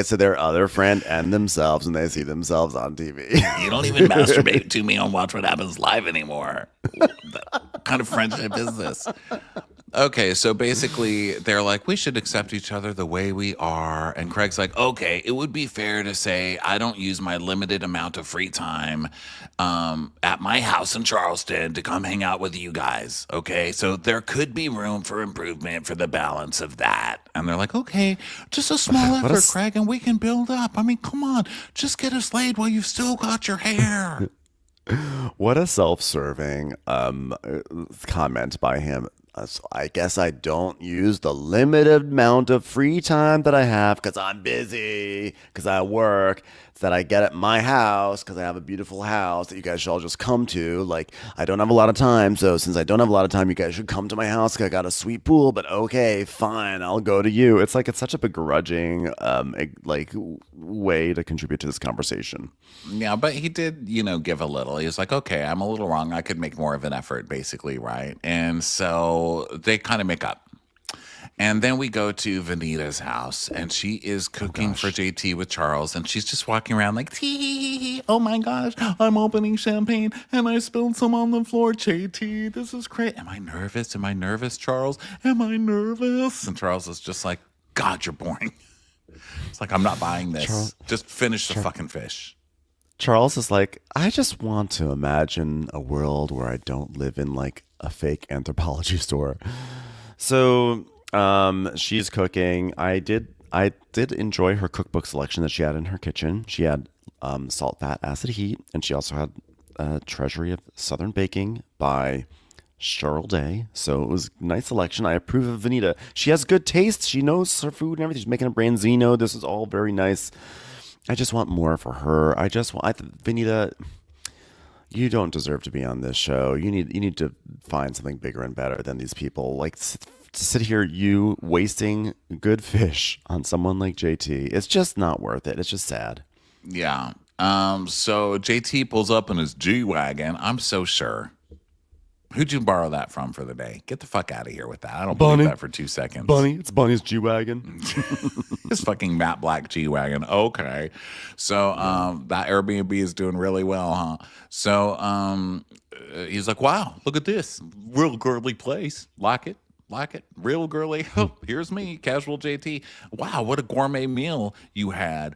to their other friend and themselves when they see themselves on TV. You don't even masturbate to me on Watch What Happens Live anymore. What kind of friendship is this? Okay, so basically they're like, we should accept each other the way we are. And Craig's like, okay, it would be fair to say I don't use my limited amount of free time at my house in Charleston to come hang out with you guys. Okay, so there could be room for improvement for the balance of that. And they're like, okay, just a small What a effort, s- Craig, and we can build up. I mean, come on, just get us laid while you've still got your hair. What a self-serving comment by him. So I guess I don't use the limited amount of free time that I have because I'm busy, because I work, that I get at my house because I have a beautiful house that you guys should all just come to. Like, I don't have a lot of time. So since I don't have a lot of time, you guys should come to my house 'cause I got a sweet pool. But okay, fine, I'll go to you. It's like it's such a begrudging, way to contribute to this conversation. Yeah, but he did, give a little. He was like, okay, I'm a little wrong. I could make more of an effort, basically, right? And so they kind of make up. And then we go to Vanita's house, and she is cooking for JT with Charles, and she's just walking around like, tee hee hee hee. Oh my gosh, I'm opening champagne, and I spilled some on the floor. JT, this is great. Am I nervous? Am I nervous, Charles? Am I nervous? And Charles is just like, God, you're boring. It's like, I'm not buying this. Just finish the fucking fish. Charles is like, I just want to imagine a world where I don't live in like a fake anthropology store. So she's cooking. I did enjoy her cookbook selection that she had in her kitchen. She had Salt, Fat, Acid, Heat, and she also had Treasury of Southern Baking by Cheryl Day. So it was a nice selection. I approve of Vanita. She has good taste. She knows her food and everything. She's making a branzino. This is all very nice. I just want more for her. Vanita, you don't deserve to be on this show. You need to find something bigger and better than these people. Like, to sit here, you wasting good fish on someone like JT. It's just not worth it. It's just sad. Yeah. So JT pulls up in his G-Wagon. I'm so sure. Who'd you borrow that from for the day? Get the fuck out of here with that. I don't believe that for 2 seconds. It's Bunny's G-Wagon. His fucking matte black G-Wagon. Okay. So that Airbnb is doing really well, huh? So he's like, wow, look at this. Real girly place. Like it. Real girly. Oh, here's me, casual JT. Wow, what a gourmet meal you had.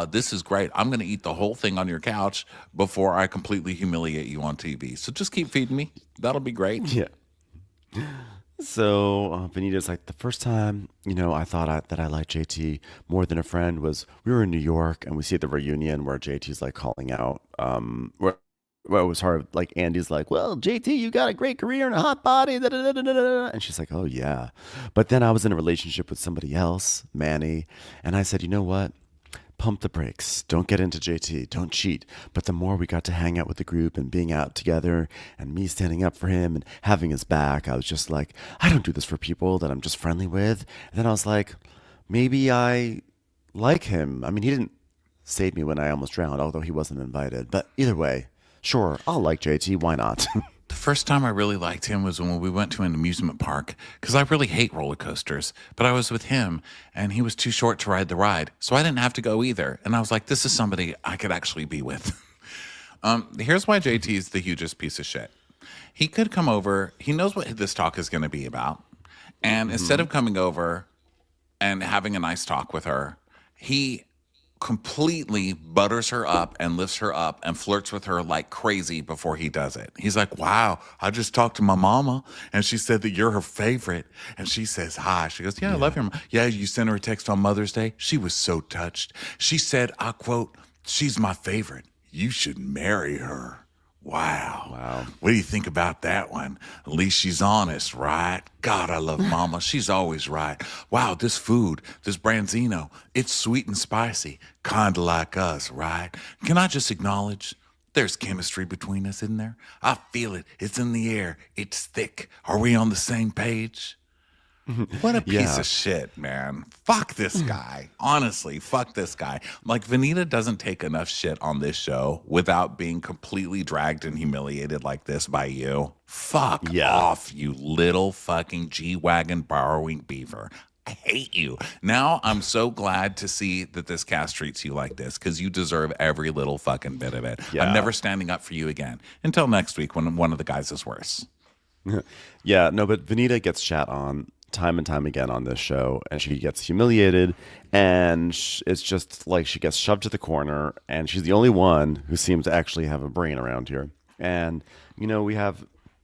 This is great. I'm going to eat the whole thing on your couch before I completely humiliate you on TV. So just keep feeding me. That'll be great. Yeah. So Vanita's like, the first time, I thought that I liked JT more than a friend was we were in New York and we see the reunion where JT's like calling out, well, it was hard. Like, Andy's like, well, JT, you got a great career and a hot body. Da, da, da, da, da, da. And she's like, oh, yeah. But then I was in a relationship with somebody else, Manny. And I said, you know what? Pump the brakes. Don't get into JT. Don't cheat. But the more we got to hang out with the group and being out together and me standing up for him and having his back, I was just like, I don't do this for people that I'm just friendly with. And then I was like, maybe I like him. I mean, he didn't save me when I almost drowned, although he wasn't invited. But either way, sure, I'll like JT. Why not? The first time I really liked him was when we went to an amusement park, because I really hate roller coasters. But I was with him, and he was too short to ride the ride, so I didn't have to go either. And I was like, this is somebody I could actually be with. Here's why JT is the hugest piece of shit. He could come over. He knows what this talk is going to be about. And instead of coming over and having a nice talk with her, he completely butters her up and lifts her up and flirts with her like crazy before he does it. He's like, wow, I just talked to my mama and she said that you're her favorite. And she says hi. She goes, yeah, I love your mom. Yeah, you sent her a text on Mother's Day. She was so touched. She said, I quote, she's my favorite. You should marry her. Wow. What do you think about that one? At least she's honest, right? God, I love Mama. She's always right. Wow, this food, this branzino, it's sweet and spicy, kind of like us, right? Can I just acknowledge there's chemistry between us, isn't there? I feel it. It's in the air. It's thick. Are we on the same page? What a piece of shit, man. Fuck this guy. Honestly, fuck this guy. Like, Vanita doesn't take enough shit on this show without being completely dragged and humiliated like this by you. Fuck off, you little fucking G-Wagon borrowing beaver. I hate you. Now I'm so glad to see that this cast treats you like this, because you deserve every little fucking bit of it. Yeah. I'm never standing up for you again. Until next week when one of the guys is worse. Yeah, no, but Vanita gets shat on time and time again on this show, and she gets humiliated, and it's just like she gets shoved to the corner, and she's the only one who seems to actually have a brain around here. And we have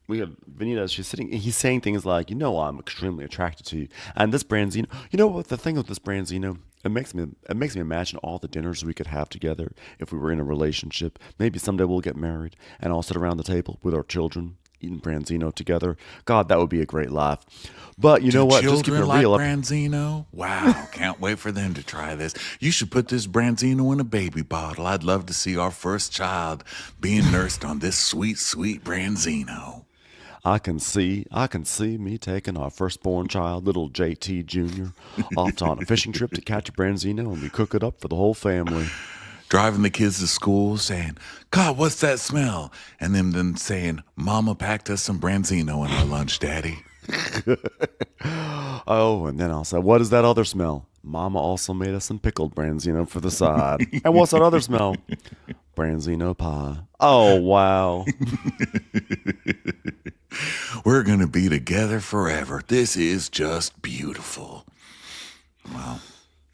Vanita. He's saying things like, I'm extremely attracted to you, and this branzino. You know what the thing with this branzino? It makes me imagine all the dinners we could have together if we were in a relationship. Maybe someday we'll get married and all sit around the table with our children eating branzino together. God, that would be a great laugh. But you know what? Just keep it Children like real. branzino? Wow, can't wait for them to try this. You should put this branzino in a baby bottle. I'd love to see our first child being nursed on this sweet, sweet branzino. I can see me taking our firstborn child, little JT Jr., off on a fishing trip to catch a branzino, and we cook it up for the whole family. Driving the kids to school saying, God, what's that smell? And then saying, Mama packed us some branzino in our lunch, Daddy. Oh, and then I'll say, what is that other smell? Mama also made us some pickled branzino for the side. And what's that other smell? Branzino pie. Oh, wow. We're going to be together forever. This is just beautiful. Wow.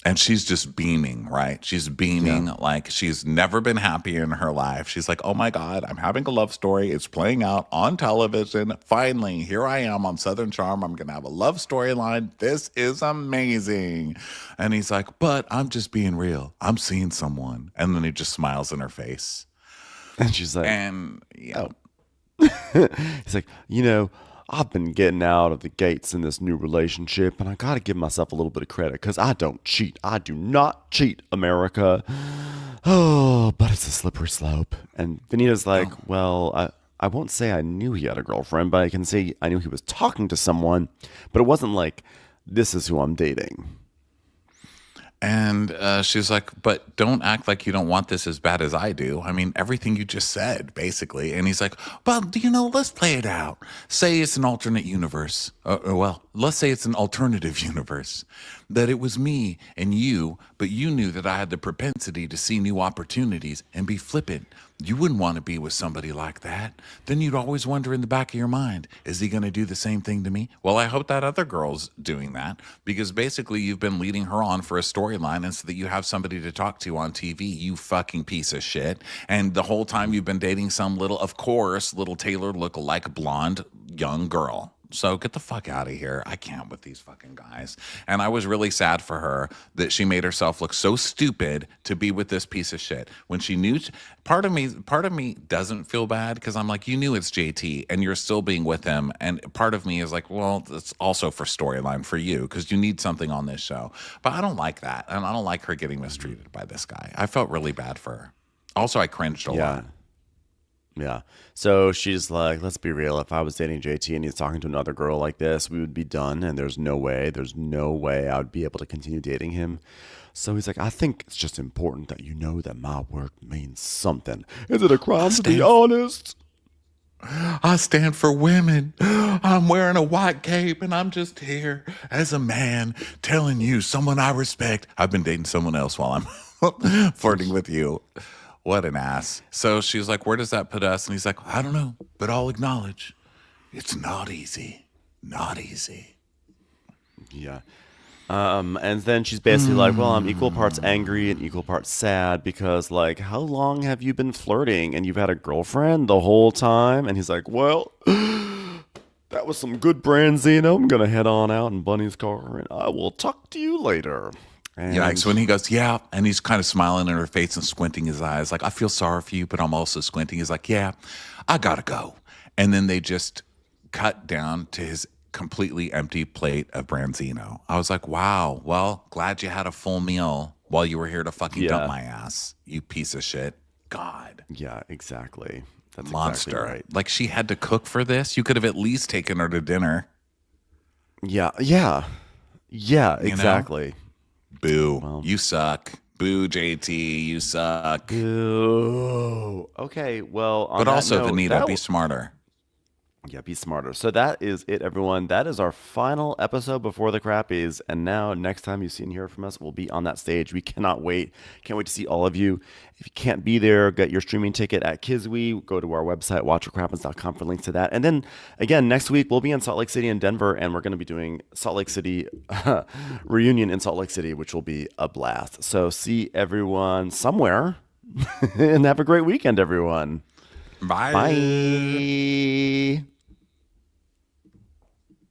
And she's just beaming, right? She's beaming like she's never been happier in her life. She's like, oh my God, I'm having a love story. It's playing out on television. Finally, here I am on Southern Charm. I'm going to have a love storyline. This is amazing. And he's like, but I'm just being real. I'm seeing someone. And then he just smiles in her face. And she's like, And yeah. he's like, I've been getting out of the gates in this new relationship, and I got to give myself a little bit of credit because I don't cheat. I do not cheat, America. Oh, but it's a slippery slope. And Benita's like, well, I won't say I knew he had a girlfriend, but I can say I knew he was talking to someone, but it wasn't like, this is who I'm dating. And she's like, but don't act like you don't want this as bad as I do. I mean, everything you just said, basically. And he's like, well, let's play it out. Say it's an alternate universe. Let's say it's an alternative universe. That it was me and you, but you knew that I had the propensity to see new opportunities and be flippant. You wouldn't want to be with somebody like that. Then you'd always wonder in the back of your mind, is he going to do the same thing to me? Well, I hope that other girl's doing that because basically you've been leading her on for a storyline and so that you have somebody to talk to on TV, you fucking piece of shit. And the whole time you've been dating some little Taylor look-alike blonde young girl. So get the fuck out of here. I can't with these fucking guys. And I was really sad for her that she made herself look so stupid to be with this piece of shit. When she knew, part of me doesn't feel bad because I'm like, you knew it's JT and you're still being with him. And part of me is like, well, it's also for storyline for you because you need something on this show. But I don't like that. And I don't like her getting mistreated by this guy. I felt really bad for her. Also, I cringed a lot. Yeah. So she's like, let's be real. If I was dating JT and he's talking to another girl like this, we would be done. And there's no way I would be able to continue dating him. So he's like, I think it's just important that you know that my work means something. Is it a crime to be honest? I stand for women. I'm wearing a white cape and I'm just here as a man telling you, someone I respect. I've been dating someone else while I'm flirting with you. What an ass. So she's like, where does that put us? And he's like, I don't know, but I'll acknowledge it's not easy. Not easy. Yeah. And then she's basically like, well, I'm equal parts angry and equal parts sad because, like, how long have you been flirting and you've had a girlfriend the whole time? And he's like, well, that was some good branzino. I'm going to head on out in Bunny's car and I will talk to you later. And Yikes, when he goes, yeah, and he's kind of smiling in her face and squinting his eyes, like, I feel sorry for you, but I'm also squinting. He's like, yeah, I gotta go. And then they just cut down to his completely empty plate of branzino. I was like, wow, well, glad you had a full meal while you were here to fucking dump my ass, you piece of shit. God. Yeah, exactly. That's Monster. Exactly right. Like, she had to cook for this. You could have at least taken her to dinner. Yeah, exactly. Know? Boo. Well, you suck. Boo, JT. You suck. Boo. Okay, well, on but that also, note, Vanita, be smarter. Yeah, be smarter. So that is it, everyone. That is our final episode before the crappies. And now, next time you see and hear from us, we'll be on that stage. We cannot wait. Can't wait to see all of you. If you can't be there, get your streaming ticket at Kiswe. Go to our website, watchwhatcrappens.com for links to that. And then, again, next week, we'll be in Salt Lake City and Denver, and we're going to be doing Salt Lake City reunion in Salt Lake City, which will be a blast. So see everyone somewhere, and have a great weekend, everyone. Bye. Bye.